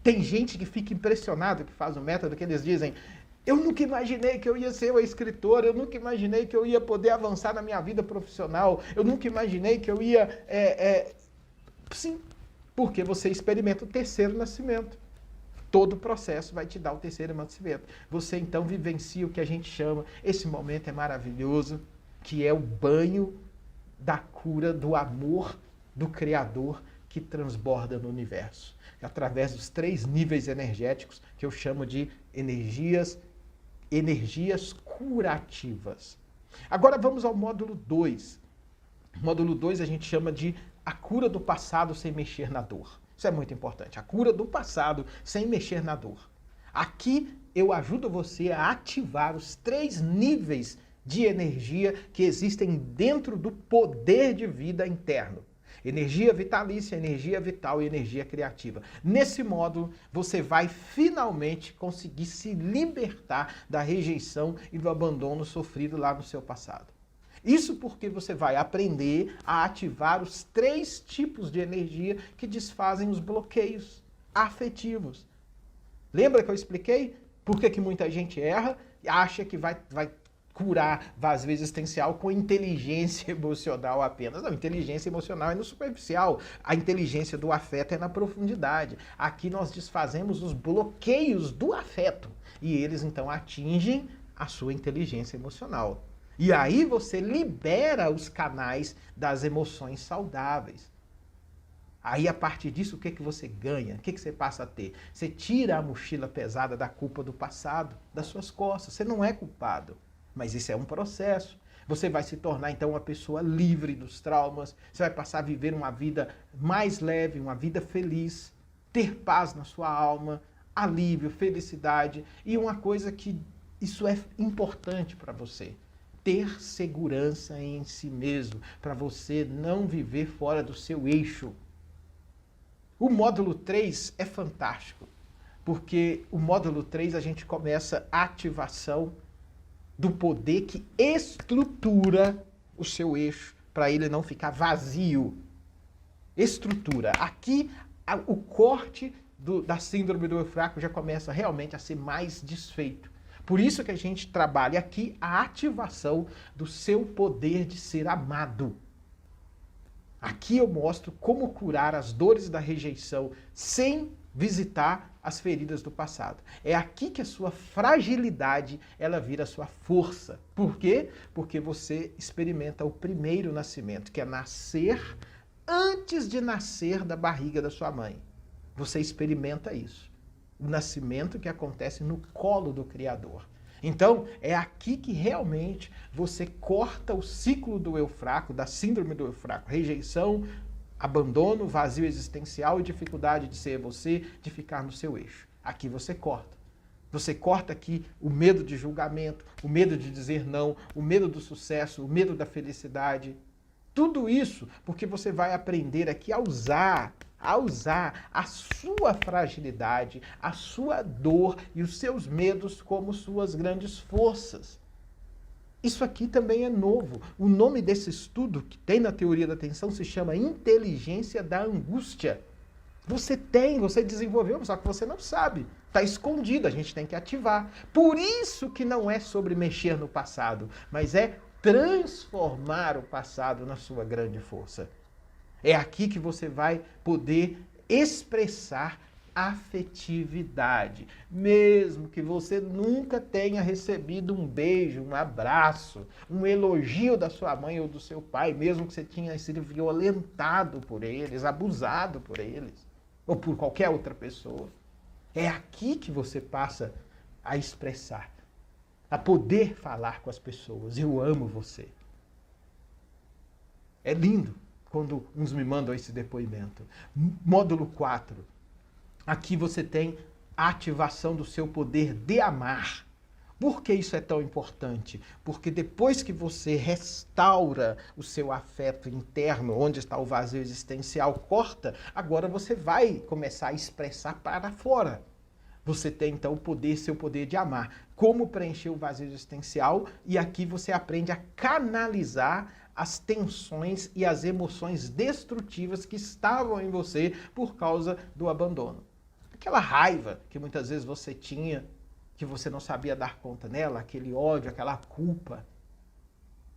Tem gente que fica impressionado, que faz o método, que eles dizem, eu nunca imaginei que eu ia ser uma escritora, eu nunca imaginei que eu ia poder avançar na minha vida profissional, eu nunca imaginei que eu ia... Sim, porque você experimenta o terceiro nascimento. Todo o processo vai te dar o terceiro nascimento. Você então vivencia o que a gente chama, esse momento é maravilhoso, que é o banho da cura do amor do Criador que transborda no universo. Através dos 3 níveis energéticos que eu chamo de energias curativas. Agora vamos ao módulo 2. O módulo 2 a gente chama de a cura do passado sem mexer na dor. Isso é muito importante. A cura do passado sem mexer na dor. Aqui eu ajudo você a ativar os 3 níveis de energia que existem dentro do poder de vida interno. Energia vitalícia, energia vital e energia criativa. Nesse módulo, você vai finalmente conseguir se libertar da rejeição e do abandono sofrido lá no seu passado. Isso porque você vai aprender a ativar os 3 tipos de energia que desfazem os bloqueios afetivos. Lembra que eu expliquei por que muita gente erra e acha que vai curar vazio existencial com inteligência emocional apenas? Não, inteligência emocional é no superficial. A inteligência do afeto é na profundidade. Aqui nós desfazemos os bloqueios do afeto e eles então atingem a sua inteligência emocional. E aí você libera os canais das emoções saudáveis. Aí, a partir disso, o que você ganha? O que você passa a ter? Você tira a mochila pesada da culpa do passado, das suas costas. Você não é culpado, mas isso é um processo. Você vai se tornar, então, uma pessoa livre dos traumas. Você vai passar a viver uma vida mais leve, uma vida feliz, ter paz na sua alma, alívio, felicidade. E uma coisa que isso é importante para você. ter segurança em si mesmo, para você não viver fora do seu eixo. O módulo 3 é fantástico, porque o módulo 3 a gente começa a ativação do poder que estrutura o seu eixo, para ele não ficar vazio. Estrutura. Aqui, o corte da síndrome do eu fraco já começa realmente a ser mais desfeito. Por isso que a gente trabalha aqui a ativação do seu poder de ser amado. Aqui eu mostro como curar as dores da rejeição sem visitar as feridas do passado. É aqui que a sua fragilidade, ela vira a sua força. Por quê? Porque você experimenta o primeiro nascimento, que é nascer antes de nascer da barriga da sua mãe. Você experimenta isso. O nascimento que acontece no colo do Criador. Então, é aqui que realmente você corta o ciclo do eu fraco, da síndrome do eu fraco, rejeição, abandono, vazio existencial e dificuldade de ser você, de ficar no seu eixo. Aqui você corta. Você corta aqui o medo de julgamento, o medo de dizer não, o medo do sucesso, o medo da felicidade. Tudo isso porque você vai aprender aqui a usar a sua fragilidade, a sua dor e os seus medos como suas grandes forças. Isso aqui também é novo. O nome desse estudo que tem na teoria da atenção se chama inteligência da angústia. Você desenvolveu, só que você não sabe. Está escondido, a gente tem que ativar. Por isso que não é sobre mexer no passado, mas é transformar o passado na sua grande força. É aqui que você vai poder expressar afetividade. Mesmo que você nunca tenha recebido um beijo, um abraço, um elogio da sua mãe ou do seu pai, mesmo que você tenha sido violentado por eles, abusado por eles, ou por qualquer outra pessoa. É aqui que você passa a expressar, a poder falar com as pessoas. Eu amo você. É lindo quando uns me mandam esse depoimento. Módulo 4. Aqui você tem a ativação do seu poder de amar. Por que isso é tão importante? Porque depois que você restaura o seu afeto interno, onde está o vazio existencial, corta, agora você vai começar a expressar para fora. Você tem então seu poder de amar. Como preencher o vazio existencial, e aqui você aprende a canalizar as tensões e as emoções destrutivas que estavam em você por causa do abandono. Aquela raiva que muitas vezes você tinha, que você não sabia dar conta nela, aquele ódio, aquela culpa,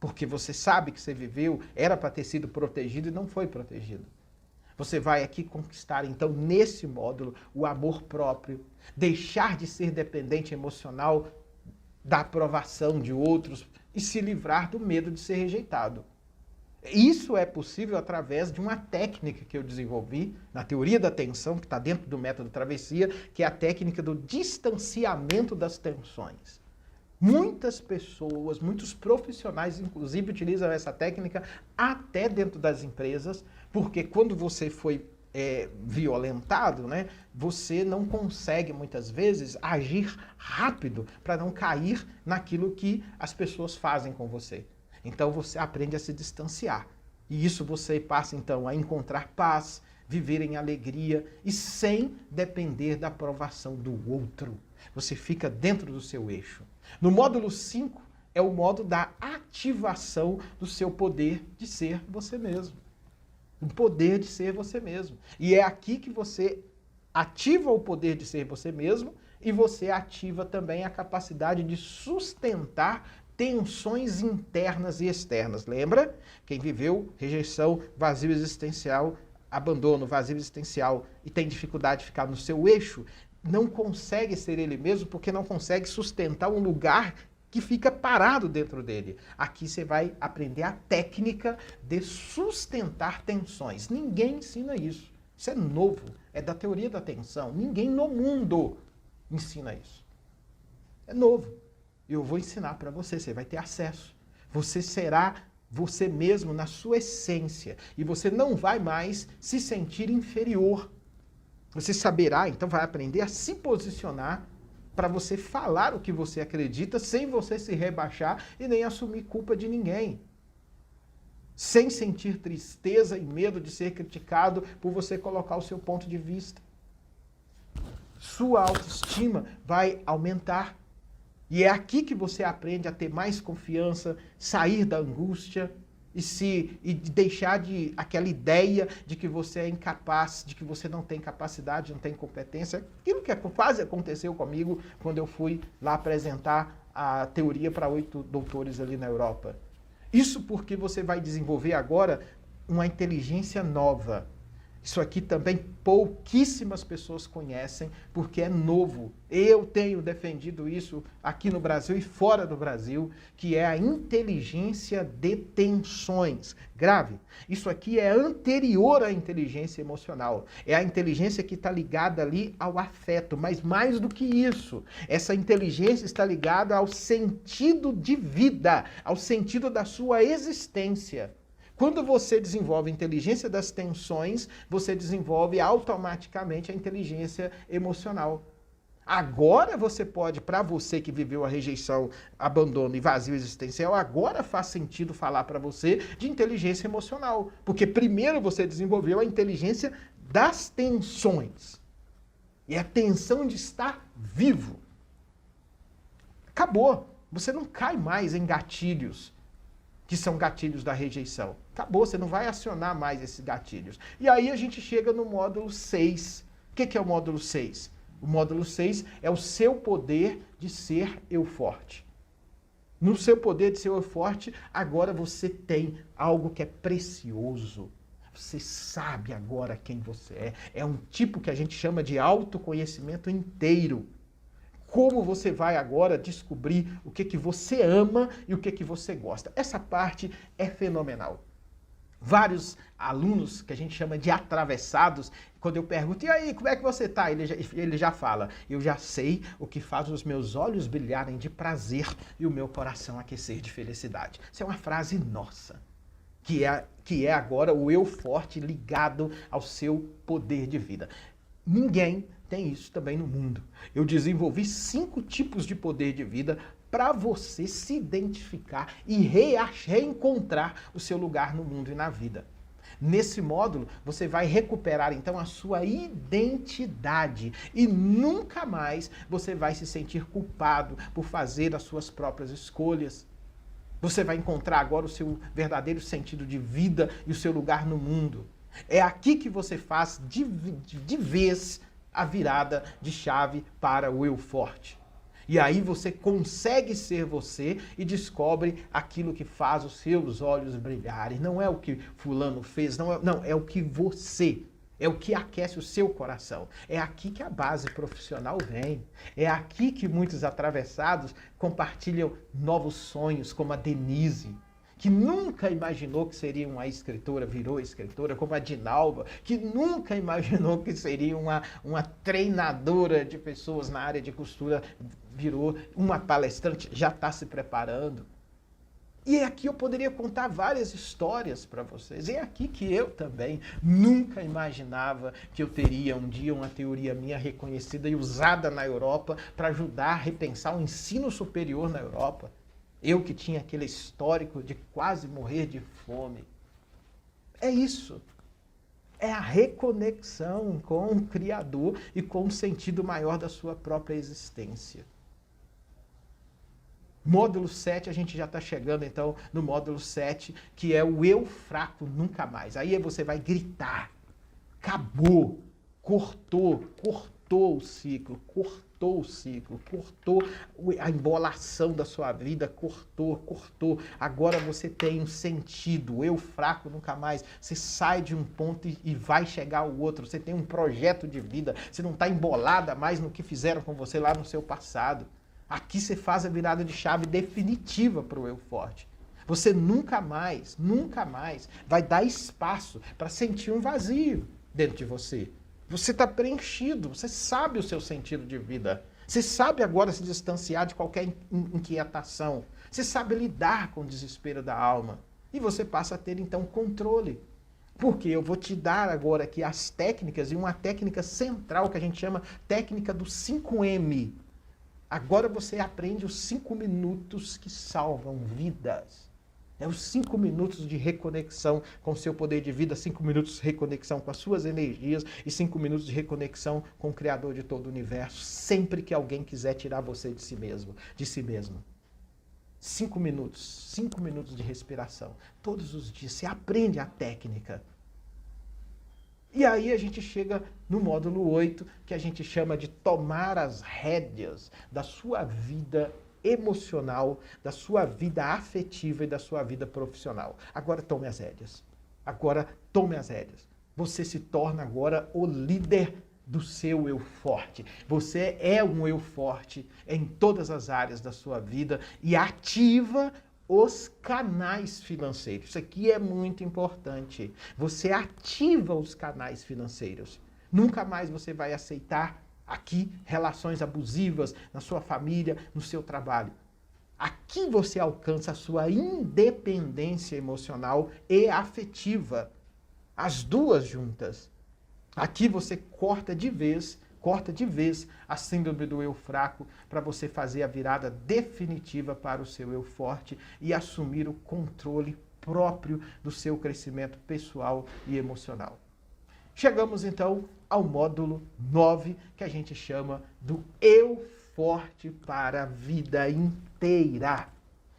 porque você sabe que você viveu, era para ter sido protegido e não foi protegido. Você vai aqui conquistar, então, nesse módulo, o amor próprio, deixar de ser dependente emocional da aprovação de outros e se livrar do medo de ser rejeitado. Isso é possível através de uma técnica que eu desenvolvi na teoria da atenção, que está dentro do método Travessia, que é a técnica do distanciamento das tensões. Muitas pessoas, muitos profissionais, inclusive, utilizam essa técnica até dentro das empresas, porque quando você foi violentado, né, você não consegue, muitas vezes, agir rápido para não cair naquilo que as pessoas fazem com você. Então você aprende a se distanciar. E isso você passa, então, a encontrar paz, viver em alegria e sem depender da aprovação do outro. Você fica dentro do seu eixo. No módulo 5 é o módulo da ativação do seu poder de ser você mesmo. O poder de ser você mesmo. E é aqui que você ativa o poder de ser você mesmo e você ativa também a capacidade de sustentar tensões internas e externas. Lembra? Quem viveu rejeição, vazio existencial, abandono, vazio existencial e tem dificuldade de ficar no seu eixo, não consegue ser ele mesmo porque não consegue sustentar um lugar que fica parado dentro dele. Aqui você vai aprender a técnica de sustentar tensões. Ninguém ensina isso. Isso é novo, é da teoria da atenção. Ninguém no mundo ensina isso. É novo. Eu vou ensinar para você, você vai ter acesso. Você será você mesmo na sua essência. E você não vai mais se sentir inferior. Você saberá, então vai aprender a se posicionar para você falar o que você acredita sem você se rebaixar e nem assumir culpa de ninguém. Sem sentir tristeza e medo de ser criticado por você colocar o seu ponto de vista. Sua autoestima vai aumentar. E é aqui que você aprende a ter mais confiança, sair da angústia e deixar de aquela ideia de que você é incapaz, de que você não tem capacidade, não tem competência. Aquilo que quase aconteceu comigo quando eu fui lá apresentar a teoria para 8 doutores ali na Europa. Isso porque você vai desenvolver agora uma inteligência nova. Isso aqui também pouquíssimas pessoas conhecem, porque é novo. Eu tenho defendido isso aqui no Brasil e fora do Brasil, que é a inteligência de tensões. Grave, isso aqui é anterior à inteligência emocional. É a inteligência que está ligada ali ao afeto, mas mais do que isso, essa inteligência está ligada ao sentido de vida, ao sentido da sua existência. Quando você desenvolve a inteligência das tensões, você desenvolve automaticamente a inteligência emocional. Agora você pode, para você que viveu a rejeição, abandono e vazio existencial, agora faz sentido falar para você de inteligência emocional. Porque primeiro você desenvolveu a inteligência das tensões. E a tensão de estar vivo. Acabou. Você não cai mais em gatilhos que são gatilhos da rejeição. Acabou, você não vai acionar mais esses gatilhos. E aí a gente chega no módulo 6. O que é o módulo 6? O módulo 6 é o seu poder de ser eu forte. No seu poder de ser eu forte, agora você tem algo que é precioso. Você sabe agora quem você é. É um tipo que a gente chama de autoconhecimento inteiro. Como você vai agora descobrir o que você ama e o que você gosta. Essa parte é fenomenal. Vários alunos que a gente chama de atravessados, quando eu pergunto, e aí, como é que você está? Ele já fala, eu já sei o que faz os meus olhos brilharem de prazer e o meu coração aquecer de felicidade. Isso é uma frase nossa, que é agora o eu forte ligado ao seu poder de vida. Ninguém tem isso também no mundo. Eu desenvolvi 5 tipos de poder de vida para você se identificar e reencontrar o seu lugar no mundo e na vida. Nesse módulo, você vai recuperar então a sua identidade e nunca mais você vai se sentir culpado por fazer as suas próprias escolhas. Você vai encontrar agora o seu verdadeiro sentido de vida e o seu lugar no mundo. É aqui que você faz de vez a virada de chave para o eu forte. E aí você consegue ser você e descobre aquilo que faz os seus olhos brilharem. Não é o que fulano fez, não, é o que você, é o que aquece o seu coração. É aqui que a base profissional vem. É aqui que muitos atravessados compartilham novos sonhos, como a Denise, que nunca imaginou que seria uma escritora, virou escritora, como a Dinalva, que nunca imaginou que seria uma treinadora de pessoas na área de costura, virou uma palestrante, já está se preparando. E aqui eu poderia contar várias histórias para vocês. É aqui que eu também nunca imaginava que eu teria um dia uma teoria minha reconhecida e usada na Europa para ajudar a repensar o ensino superior na Europa. Eu que tinha aquele histórico de quase morrer de fome. É isso. É a reconexão com o Criador e com o sentido maior da sua própria existência. Módulo 7, a gente já está chegando então no módulo 7, que é o eu fraco nunca mais. Aí você vai gritar. Acabou. Cortou o ciclo, cortou a embolação da sua vida, cortou. Agora você tem um sentido, eu fraco nunca mais. Você sai de um ponto e vai chegar ao outro. Você tem um projeto de vida, você não está embolada mais no que fizeram com você lá no seu passado. Aqui você faz a virada de chave definitiva para o eu forte. Você nunca mais vai dar espaço para sentir um vazio dentro de você. Você está preenchido, você sabe o seu sentido de vida. Você sabe agora se distanciar de qualquer inquietação. Você sabe lidar com o desespero da alma. E você passa a ter, então, controle. Porque eu vou te dar agora aqui as técnicas e uma técnica central que a gente chama técnica do 5M. Agora você aprende os 5 minutos que salvam vidas. É os 5 minutos de reconexão com o seu poder de vida, 5 minutos de reconexão com as suas energias e 5 minutos de reconexão com o Criador de todo o universo, sempre que alguém quiser tirar você de si mesmo, de si mesmo. 5 minutos de respiração, todos os dias. Você aprende a técnica. E aí a gente chega no módulo 8, que a gente chama de tomar as rédeas da sua vida emocional, da sua vida afetiva e da sua vida profissional. Agora tome as rédeas. Agora tome as rédeas. Você se torna agora o líder do seu eu forte. Você é um eu forte em todas as áreas da sua vida e ativa os canais financeiros. Isso aqui é muito importante. Você ativa os canais financeiros. Nunca mais você vai aceitar aqui relações abusivas na sua família, no seu trabalho. Aqui você alcança a sua independência emocional e afetiva. As duas juntas. Aqui você corta de vez a síndrome do eu fraco para você fazer a virada definitiva para o seu eu forte e assumir o controle próprio do seu crescimento pessoal e emocional. Chegamos então ao módulo 9, que a gente chama do eu forte para a vida inteira.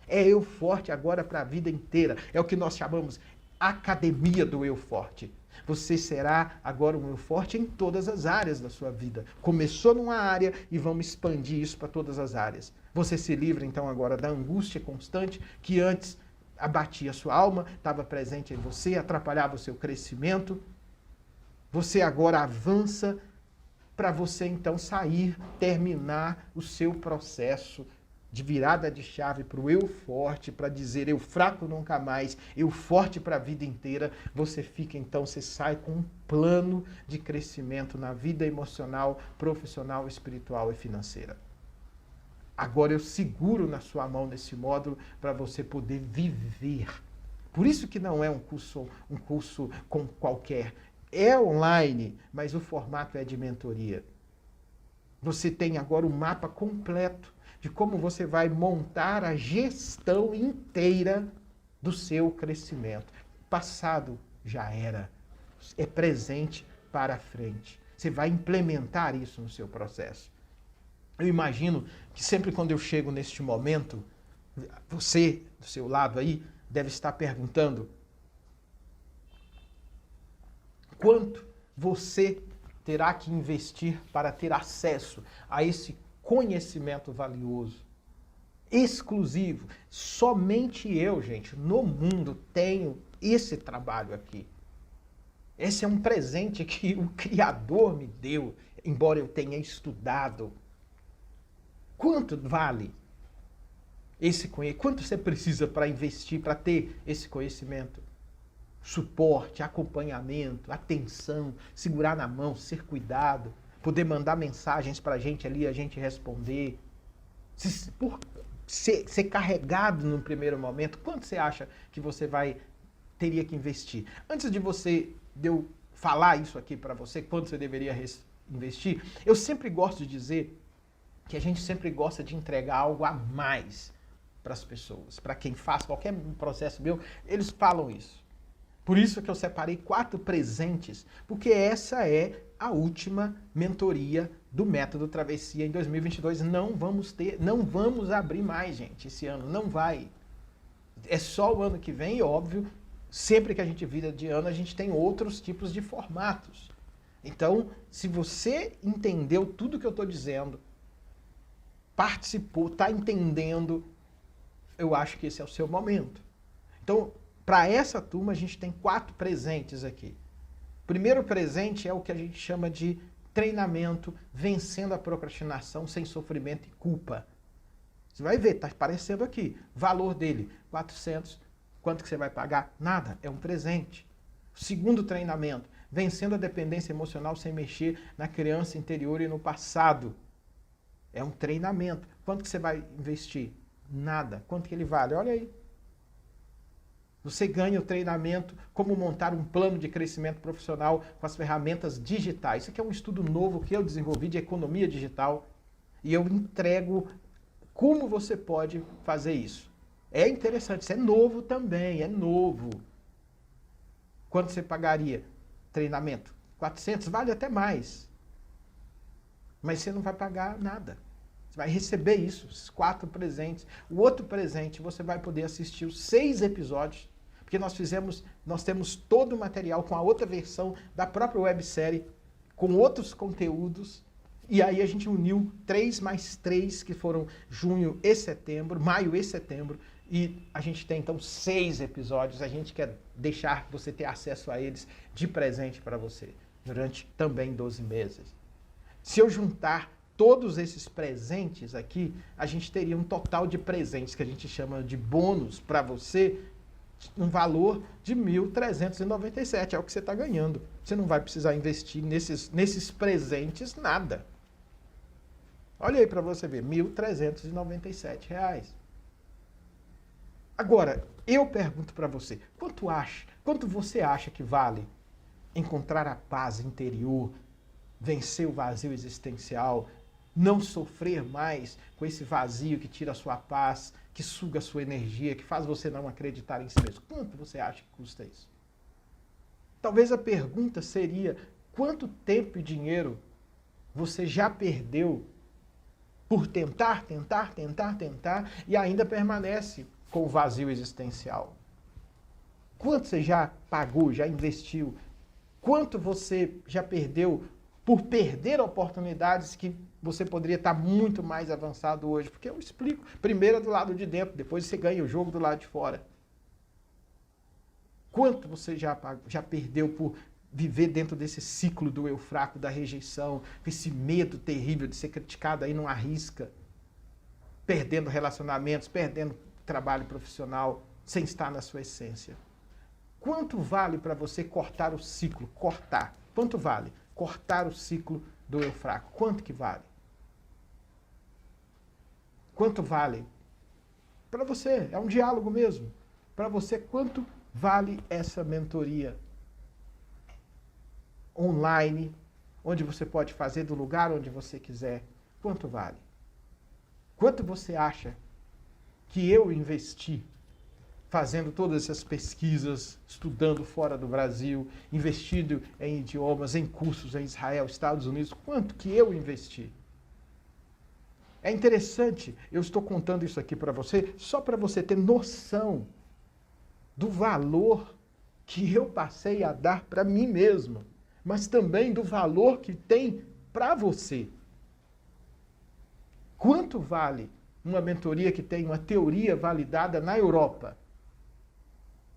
É eu forte agora para a vida inteira. É o que nós chamamos Academia do Eu Forte. Você será agora um eu forte em todas as áreas da sua vida. Começou numa área e vamos expandir isso para todas as áreas. Você se livra então agora da angústia constante que antes abatia a sua alma, estava presente em você, atrapalhava o seu crescimento. Você agora avança para você então sair, terminar o seu processo de virada de chave para o eu forte, para dizer eu fraco nunca mais, eu forte para a vida inteira. Você fica então, você sai com um plano de crescimento na vida emocional, profissional, espiritual e financeira. Agora eu seguro na sua mão nesse módulo para você poder viver. Por isso que não é um curso com qualquer. É online, mas o formato é de mentoria. Você tem agora o mapa completo de como você vai montar a gestão inteira do seu crescimento. Passado já era, é presente para frente. Você vai implementar isso no seu processo. Eu imagino que sempre quando eu chego neste momento, você, do seu lado aí, deve estar perguntando quanto você terá que investir para ter acesso a esse conhecimento valioso, exclusivo. Somente eu, gente, no mundo tenho esse trabalho aqui. Esse é um presente que o Criador me deu, embora eu tenha estudado. Quanto vale esse conhecimento? Quanto você precisa para investir, para ter esse conhecimento? Suporte, acompanhamento, atenção, segurar na mão, ser cuidado, poder mandar mensagens para a gente ali, a gente responder. Ser carregado num primeiro momento, quanto você acha que você teria que investir? Antes de eu falar isso aqui para você, quanto você deveria investir, eu sempre gosto de dizer que a gente sempre gosta de entregar algo a mais para as pessoas. Para quem faz qualquer processo meu, eles falam isso. Por isso que eu separei 4 presentes, porque essa é a última mentoria do Método Travessia em 2022. Não vamos abrir mais, gente, esse ano. Não vai. É só o ano que vem, e óbvio, sempre que a gente vira de ano, a gente tem outros tipos de formatos. Então, se você entendeu tudo que eu estou dizendo, participou, está entendendo, eu acho que esse é o seu momento. Então, para essa turma, a gente tem 4 presentes aqui. O primeiro presente é o que a gente chama de treinamento vencendo a procrastinação sem sofrimento e culpa. Você vai ver, está aparecendo aqui. Valor dele, 400. Quanto que você vai pagar? Nada, é um presente. O segundo treinamento, vencendo a dependência emocional sem mexer na criança interior e no passado. É um treinamento. Quanto que você vai investir? Nada. Quanto que ele vale? Olha aí. Você ganha o treinamento como montar um plano de crescimento profissional com as ferramentas digitais. Isso aqui é um estudo novo que eu desenvolvi de economia digital. E eu entrego como você pode fazer isso. É interessante, isso é novo também, é novo. Quanto você pagaria? Treinamento? 400, vale até mais. Mas você não vai pagar nada. Você vai receber isso, esses 4 presentes. O outro presente, você vai poder assistir os 6 episódios, porque nós temos todo o material com a outra versão da própria websérie, com outros conteúdos. E aí a gente uniu 3 mais 3, que foram junho e setembro, maio e setembro. E a gente tem, então, 6 episódios. A gente quer deixar você ter acesso a eles de presente para você, durante também 12 meses. Se eu juntar todos esses presentes aqui, a gente teria um total de presentes, que a gente chama de bônus para você, um valor de R$ 1.397. É o que você está ganhando. Você não vai precisar investir nesses presentes nada. Olha aí para você ver, R$ 1.397. Agora, eu pergunto para você, quanto você acha que vale encontrar a paz interior, vencer o vazio existencial, não sofrer mais com esse vazio que tira a sua paz, que suga a sua energia, que faz você não acreditar em si mesmo? Quanto você acha que custa isso? Talvez a pergunta seria, quanto tempo e dinheiro você já perdeu por tentar e ainda permanece com o vazio existencial? Quanto você já pagou, já investiu? Quanto você já perdeu por perder oportunidades que você poderia estar muito mais avançado hoje? Porque eu explico, primeiro é do lado de dentro, depois você ganha o jogo do lado de fora. Quanto você já perdeu por viver dentro desse ciclo do eu fraco, da rejeição, esse medo terrível de ser criticado aí não arrisca, perdendo relacionamentos, perdendo trabalho profissional, sem estar na sua essência? Quanto vale para você cortar o ciclo? Cortar. Quanto vale? Cortar o ciclo do eu fraco. Quanto que vale? Quanto vale? Para você, é um diálogo mesmo. Para você, quanto vale essa mentoria online, onde você pode fazer do lugar onde você quiser? Quanto vale? Quanto você acha que eu investi fazendo todas essas pesquisas, estudando fora do Brasil, investindo em idiomas, em cursos em Israel, Estados Unidos? Quanto que eu investi? É interessante, eu estou contando isso aqui para você, só para você ter noção do valor que eu passei a dar para mim mesmo, mas também do valor que tem para você. Quanto vale uma mentoria que tem uma teoria validada na Europa?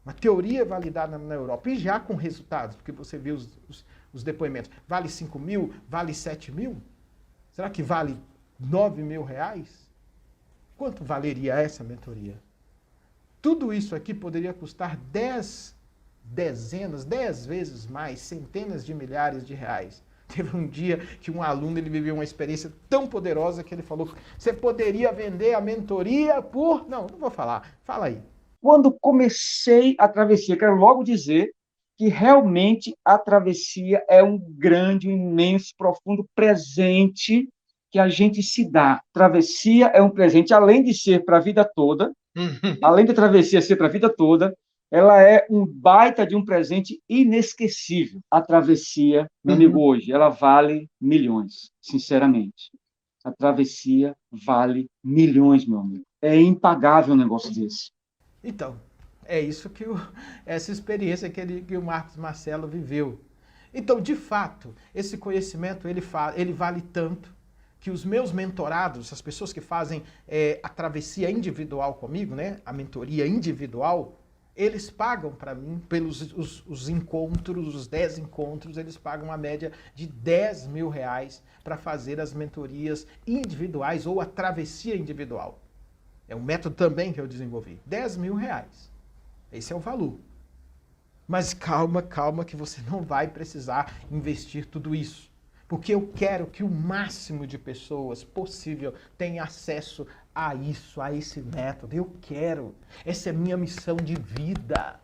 Uma teoria validada na Europa, e já com resultados, porque você vê os depoimentos. Vale 5 mil? Vale 7 mil? Será que vale 9 mil reais? Quanto valeria essa mentoria? Tudo isso aqui poderia custar 10 vezes mais, centenas de milhares de reais. Teve um dia que um aluno ele viveu uma experiência tão poderosa que ele falou: você poderia vender a mentoria por... Não vou falar. Fala aí. Quando comecei a travessia, quero logo dizer que realmente a travessia é um grande, imenso, profundo presente que a gente se dá. Travessia é um presente, além de ser para a vida toda, além da travessia ser para a vida toda, ela é um baita de um presente inesquecível. A travessia, meu amigo, hoje, ela vale milhões, sinceramente. A travessia vale milhões, meu amigo. É impagável um negócio desse. Então, é isso que essa experiência que o Marcos Marcelo viveu. Então, de fato, esse conhecimento ele vale tanto que os meus mentorados, as pessoas que fazem a travessia individual comigo, né, a mentoria individual, eles pagam para mim, pelos os encontros, os 10 encontros, eles pagam uma média de 10 mil reais para fazer as mentorias individuais ou a travessia individual. É um método também que eu desenvolvi. 10 mil reais. Esse é o valor. Mas calma, que você não vai precisar investir tudo isso. Porque eu quero que o máximo de pessoas possível tenha acesso a isso, a esse método. Eu quero. Essa é a minha missão de vida.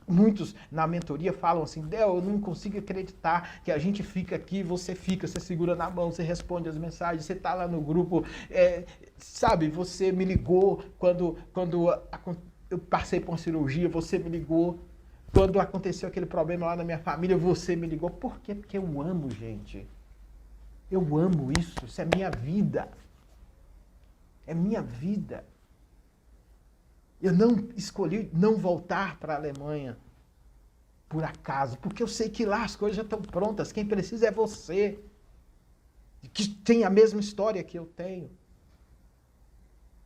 Muitos na mentoria falam assim, Del, eu não consigo acreditar que a gente fica aqui, você segura na mão, você responde as mensagens, você tá lá no grupo, sabe, você me ligou quando eu passei por uma cirurgia, você me ligou. Quando aconteceu aquele problema lá na minha família, você me ligou. Por quê? Porque eu amo, gente. Eu amo isso é minha vida. É minha vida. Eu não escolhi não voltar para a Alemanha por acaso, porque eu sei que lá as coisas já estão prontas. Quem precisa é você, que tem a mesma história que eu tenho.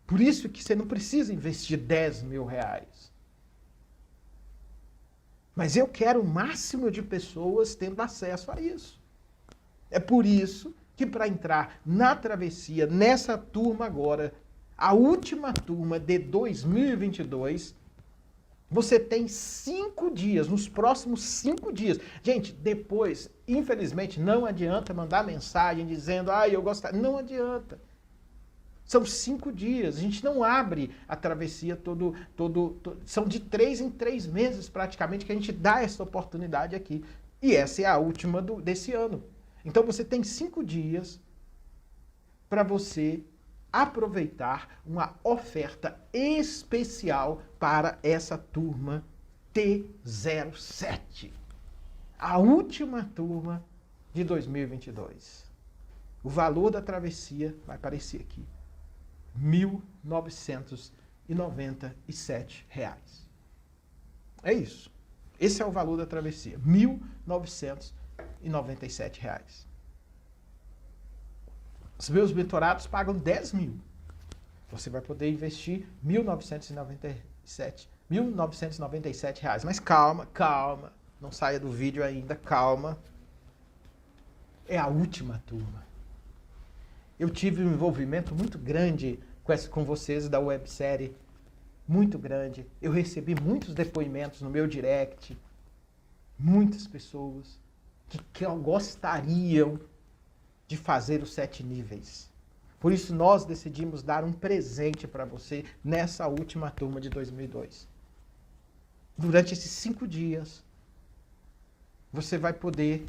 Por isso que você não precisa investir 10 mil reais. Mas eu quero o máximo de pessoas tendo acesso a isso. É por isso que para entrar na travessia, nessa turma agora, a última turma de 2022, você tem 5 dias, nos próximos 5 dias. Gente, depois, infelizmente, não adianta mandar mensagem dizendo, eu gostaria. Não adianta. São 5 dias. A gente não abre a travessia são de 3 em 3 meses, praticamente, que a gente dá essa oportunidade aqui. E essa é a última desse ano. Então, você tem 5 dias para você aproveitar uma oferta especial para essa turma T07. A última turma de 2022. O valor da travessia vai aparecer aqui. R$ 1.997. É isso. Esse é o valor da travessia. R$ 1.997. Os meus mentorados pagam 10 mil. Você vai poder investir R$ 1.997. Mas calma. Não saia do vídeo ainda, calma. É a última turma. Eu tive um envolvimento muito grande com vocês da websérie. Muito grande. Eu recebi muitos depoimentos no meu direct. Muitas pessoas que gostariam de fazer os 7 níveis. Por isso nós decidimos dar um presente para você nessa última turma de 2002. Durante esses 5 dias, você vai poder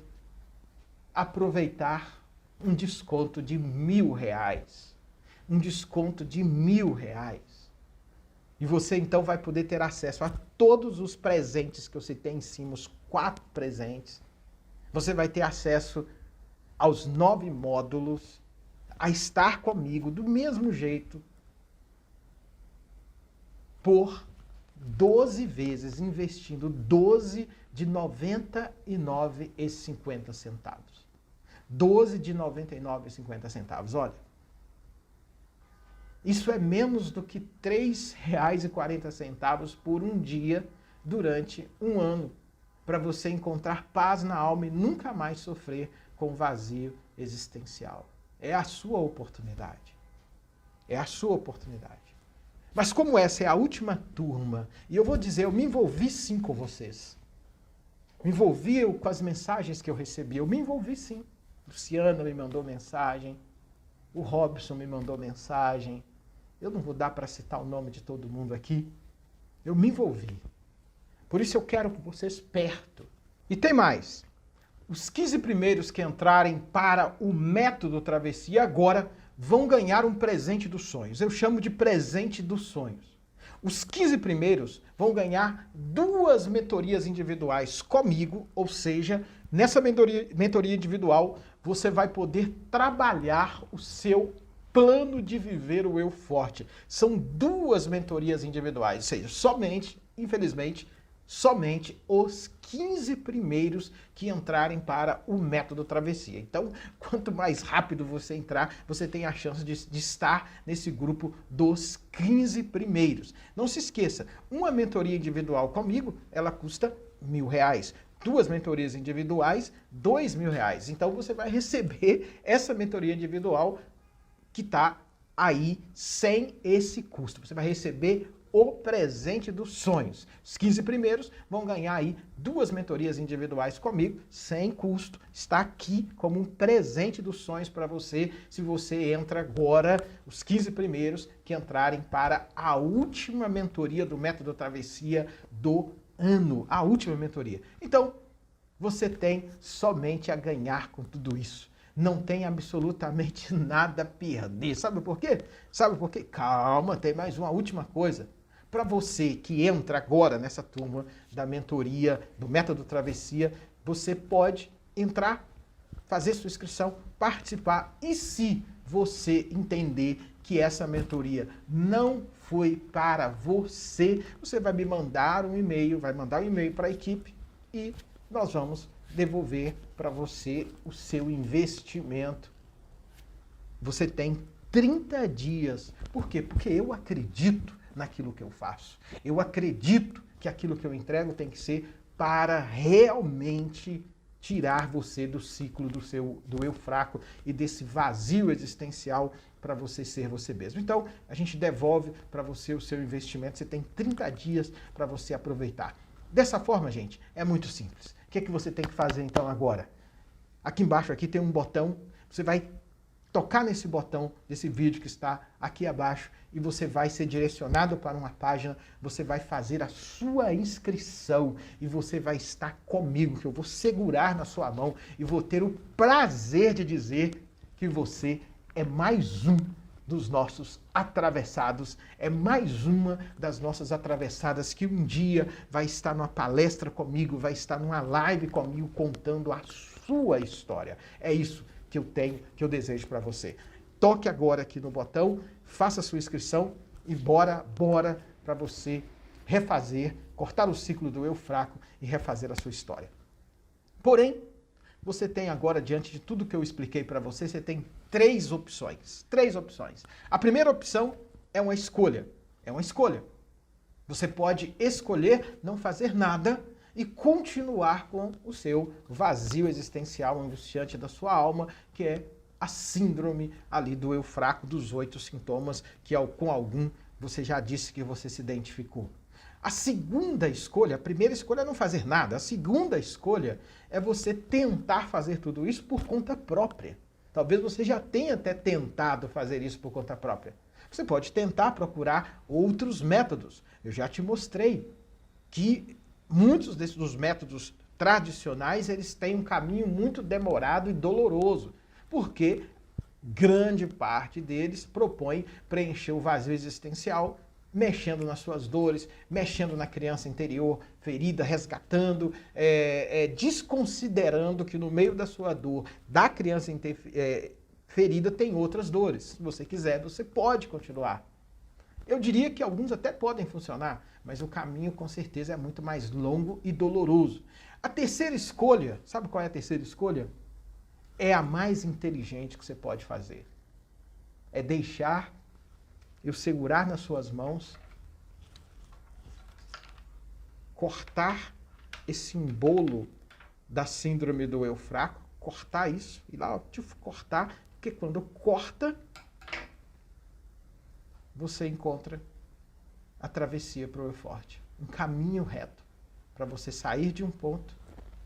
aproveitar um desconto de R$ 1.000. Um desconto de R$ 1.000. E você então vai poder ter acesso a todos os presentes que eu citei em cima, os 4 presentes. Você vai ter acesso aos 9 módulos, a estar comigo do mesmo jeito, por 12 vezes, investindo 12 de R$ 99,50. 12 de R$ 99,50. Olha, isso é menos do que R$ 3,40 por um dia durante um ano, para você encontrar paz na alma e nunca mais sofrer com vazio existencial. É a sua oportunidade. É a sua oportunidade. Mas como essa é a última turma, e eu vou dizer, eu me envolvi sim com vocês. Me envolvi com as mensagens que eu recebi. Eu me envolvi sim. Luciana me mandou mensagem. O Robson me mandou mensagem. Eu não vou dar para citar o nome de todo mundo aqui. Eu me envolvi. Por isso eu quero vocês perto. E tem mais. Os 15 primeiros que entrarem para o método travessia agora vão ganhar um presente dos sonhos. Eu chamo de presente dos sonhos. Os 15 primeiros vão ganhar 2 mentorias individuais comigo, ou seja, nessa mentoria individual você vai poder trabalhar o seu plano de viver o eu forte. São 2 mentorias individuais, ou seja, somente, infelizmente, somente os 15 primeiros que entrarem para o método travessia. Então, quanto mais rápido você entrar, você tem a chance de estar nesse grupo dos 15 primeiros. Não se esqueça, uma mentoria individual comigo, ela custa R$ 1.000. 2 mentorias individuais, R$ 2.000. Então, você vai receber essa mentoria individual que está aí sem esse custo. Você vai receber o presente dos sonhos. Os 15 primeiros vão ganhar aí 2 mentorias individuais comigo, sem custo. Está aqui como um presente dos sonhos para você, se você entra agora, os 15 primeiros que entrarem para a última mentoria do Método Travessia do ano, a última mentoria. Então, você tem somente a ganhar com tudo isso. Não tem absolutamente nada a perder. Sabe por quê? Sabe por quê? Calma, tem mais uma última coisa. Para você que entra agora nessa turma da mentoria, do Método Travessia, você pode entrar, fazer sua inscrição, participar. E se você entender que essa mentoria não foi para você, você vai me mandar um e-mail, vai mandar um e-mail para a equipe e nós vamos devolver para você o seu investimento. Você tem 30 dias. Por quê? Porque eu acredito naquilo que eu faço. Eu acredito que aquilo que eu entrego tem que ser para realmente tirar você do ciclo do eu fraco e desse vazio existencial para você ser você mesmo. Então, a gente devolve para você o seu investimento. Você tem 30 dias para você aproveitar. Dessa forma, gente, é muito simples. O que é que você tem que fazer então agora? Aqui embaixo aqui tem um botão. Você vai tocar nesse botão desse vídeo que está aqui abaixo e você vai ser direcionado para uma página, você vai fazer a sua inscrição e você vai estar comigo, que eu vou segurar na sua mão e vou ter o prazer de dizer que você é mais um dos nossos atravessados, é mais uma das nossas atravessadas que um dia vai estar numa palestra comigo, vai estar numa live comigo contando a sua história. É isso que eu tenho, que eu desejo para você. Toque agora aqui no botão, faça a sua inscrição e bora para você refazer, cortar o ciclo do eu fraco e refazer a sua história. Porém, você tem agora, diante de tudo que eu expliquei para você, você tem três opções. A primeira opção é uma escolha. É uma escolha. Você pode escolher não fazer nada e continuar com o seu vazio existencial angustiante da sua alma, que é a síndrome ali do eu fraco, dos 8 sintomas, que com algum você já disse que você se identificou. A segunda escolha, a primeira escolha é não fazer nada. A segunda escolha é você tentar fazer tudo isso por conta própria. Talvez você já tenha até tentado fazer isso por conta própria. Você pode tentar procurar outros métodos. Eu já te mostrei que muitos dos métodos tradicionais, eles têm um caminho muito demorado e doloroso, porque grande parte deles propõe preencher o vazio existencial, mexendo nas suas dores, mexendo na criança interior ferida, resgatando, desconsiderando que no meio da sua dor, da criança ferida, tem outras dores. Se você quiser, você pode continuar. Eu diria que alguns até podem funcionar, mas o caminho com certeza é muito mais longo e doloroso. A terceira escolha, sabe qual é a terceira escolha? É a mais inteligente que você pode fazer. É deixar eu segurar nas suas mãos, cortar esse embolo da síndrome do eu fraco, cortar isso, e lá, cortar, porque quando corta, você encontra a travessia para o eu forte. Um caminho reto para você sair de um ponto,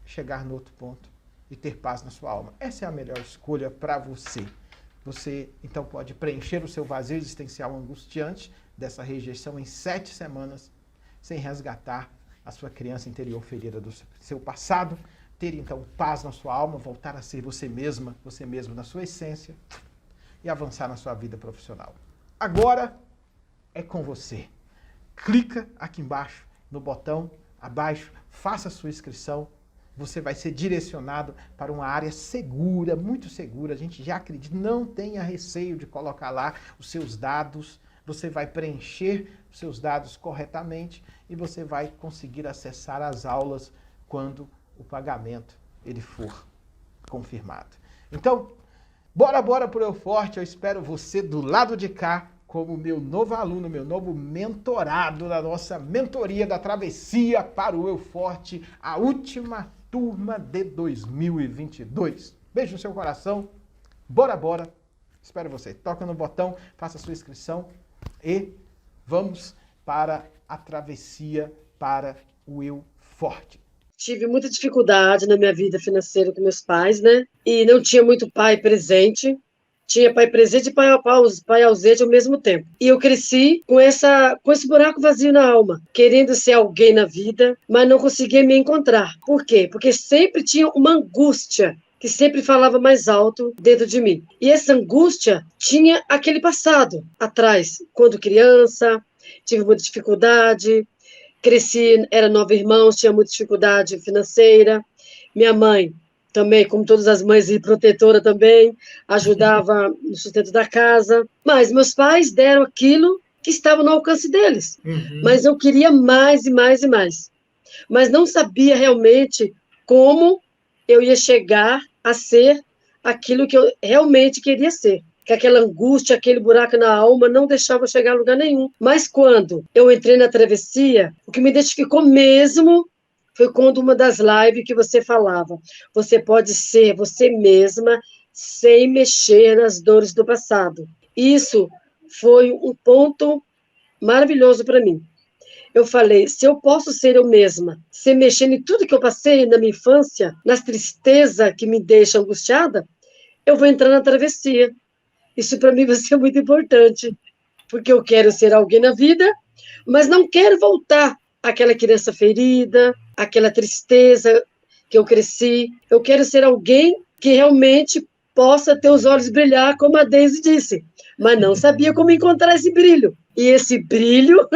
chegar no outro ponto e ter paz na sua alma. Essa é a melhor escolha para você. Você, então, pode preencher o seu vazio existencial angustiante dessa rejeição em 7 semanas, sem resgatar a sua criança interior ferida do seu passado, ter, então, paz na sua alma, voltar a ser você mesmo na sua essência e avançar na sua vida profissional. Agora é com você. Clica aqui embaixo no botão abaixo, faça a sua inscrição. Você vai ser direcionado para uma área segura, muito segura. A gente já acredita, não tenha receio de colocar lá os seus dados. Você vai preencher os seus dados corretamente e você vai conseguir acessar as aulas quando o pagamento ele for confirmado. Então, bora pro Eu Forte. Eu espero você do lado de cá como meu novo aluno, meu novo mentorado na nossa mentoria da Travessia para o Eu Forte, a última turma de 2022. Beijo no seu coração. Bora. Espero você. Toca no botão, faça a sua inscrição e vamos para a Travessia para o Eu Forte. Tive muita dificuldade na minha vida financeira com meus pais, né? E não tinha muito pai presente. Tinha pai presente e pai ausente ao mesmo tempo. E eu cresci com esse buraco vazio na alma, querendo ser alguém na vida, mas não conseguia me encontrar. Por quê? Porque sempre tinha uma angústia que sempre falava mais alto dentro de mim. E essa angústia tinha aquele passado atrás, quando criança, tive muita dificuldade, cresci, era 9 irmãos, tinha muita dificuldade financeira. Minha mãe também, como todas as mães, e protetora também, ajudava no sustento da casa. Mas meus pais deram aquilo que estava no alcance deles. Mas eu queria mais e mais e mais. Mas não sabia realmente como eu ia chegar a ser aquilo que eu realmente queria ser. Que aquela angústia, aquele buraco na alma não deixava eu chegar a lugar nenhum. Mas quando eu entrei na travessia, o que me identificou mesmo foi quando uma das lives que você falava, você pode ser você mesma sem mexer nas dores do passado. Isso foi um ponto maravilhoso para mim. Eu falei, se eu posso ser eu mesma, sem mexer em tudo que eu passei na minha infância, nas tristezas que me deixam angustiada, eu vou entrar na travessia. Isso para mim vai ser muito importante, porque eu quero ser alguém na vida, mas não quero voltar àquela criança ferida, aquela tristeza que eu cresci. Eu quero ser alguém que realmente possa ter os olhos brilhar, como a Deise disse, mas não sabia como encontrar esse brilho. E esse brilho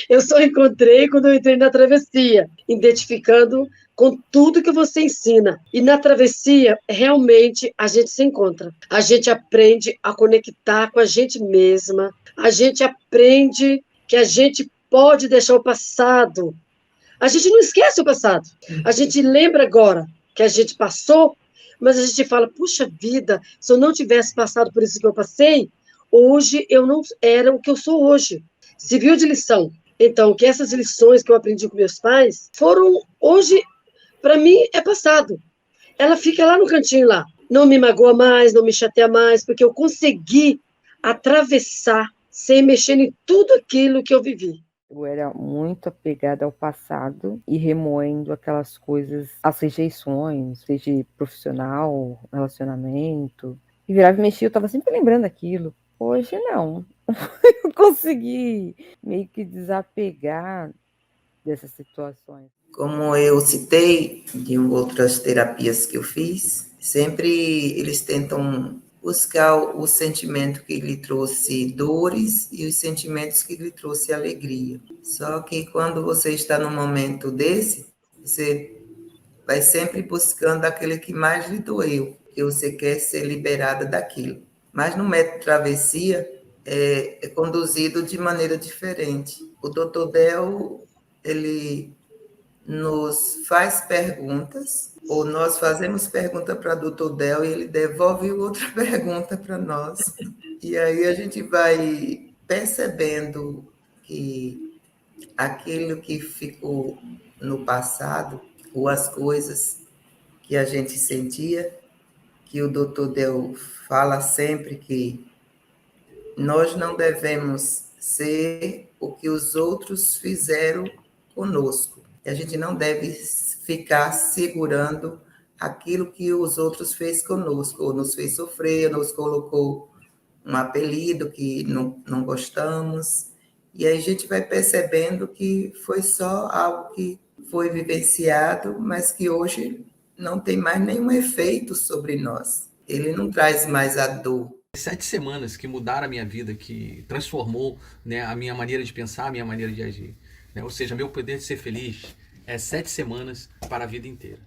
eu só encontrei quando eu entrei na travessia, identificando com tudo que você ensina. E na travessia, realmente, a gente se encontra. A gente aprende a conectar com a gente mesma. A gente aprende que a gente pode deixar o passado. A gente não esquece o passado. A gente lembra agora que a gente passou, mas a gente fala, puxa vida, se eu não tivesse passado por isso que eu passei, hoje eu não era o que eu sou hoje. Serviu de lição. Então, que essas lições que eu aprendi com meus pais foram, hoje, para mim, é passado. Ela fica lá no cantinho lá. Não me magoa mais, não me chateia mais, porque eu consegui atravessar sem mexer em tudo aquilo que eu vivi. Eu era muito apegada ao passado e remoendo aquelas coisas, as rejeições, seja profissional, relacionamento. E virava e mexia, eu estava sempre lembrando aquilo. Hoje não. Eu consegui meio que desapegar dessas situações. Como eu citei de outras terapias que eu fiz, sempre eles tentam buscar o sentimento que lhe trouxe dores e os sentimentos que lhe trouxe alegria. Só que quando você está num momento desse, você vai sempre buscando aquele que mais lhe doeu, que você quer ser liberada daquilo. Mas no método travessia é conduzido de maneira diferente. O Dr. Del, ele nos faz perguntas, ou nós fazemos pergunta para o Dr. Del e ele devolve outra pergunta para nós. E aí a gente vai percebendo que aquilo que ficou no passado, ou as coisas que a gente sentia, que o Dr. Del fala sempre que nós não devemos ser o que os outros fizeram conosco. A gente não deve ficar segurando aquilo que os outros fez conosco, ou nos fez sofrer, ou nos colocou um apelido que não gostamos. E aí a gente vai percebendo que foi só algo que foi vivenciado, mas que hoje não tem mais nenhum efeito sobre nós. Ele não traz mais a dor. 7 semanas que mudaram a minha vida, que transformou, né, a minha maneira de pensar, a minha maneira de agir. Né? Ou seja, meu poder de ser feliz é 7 semanas para a vida inteira.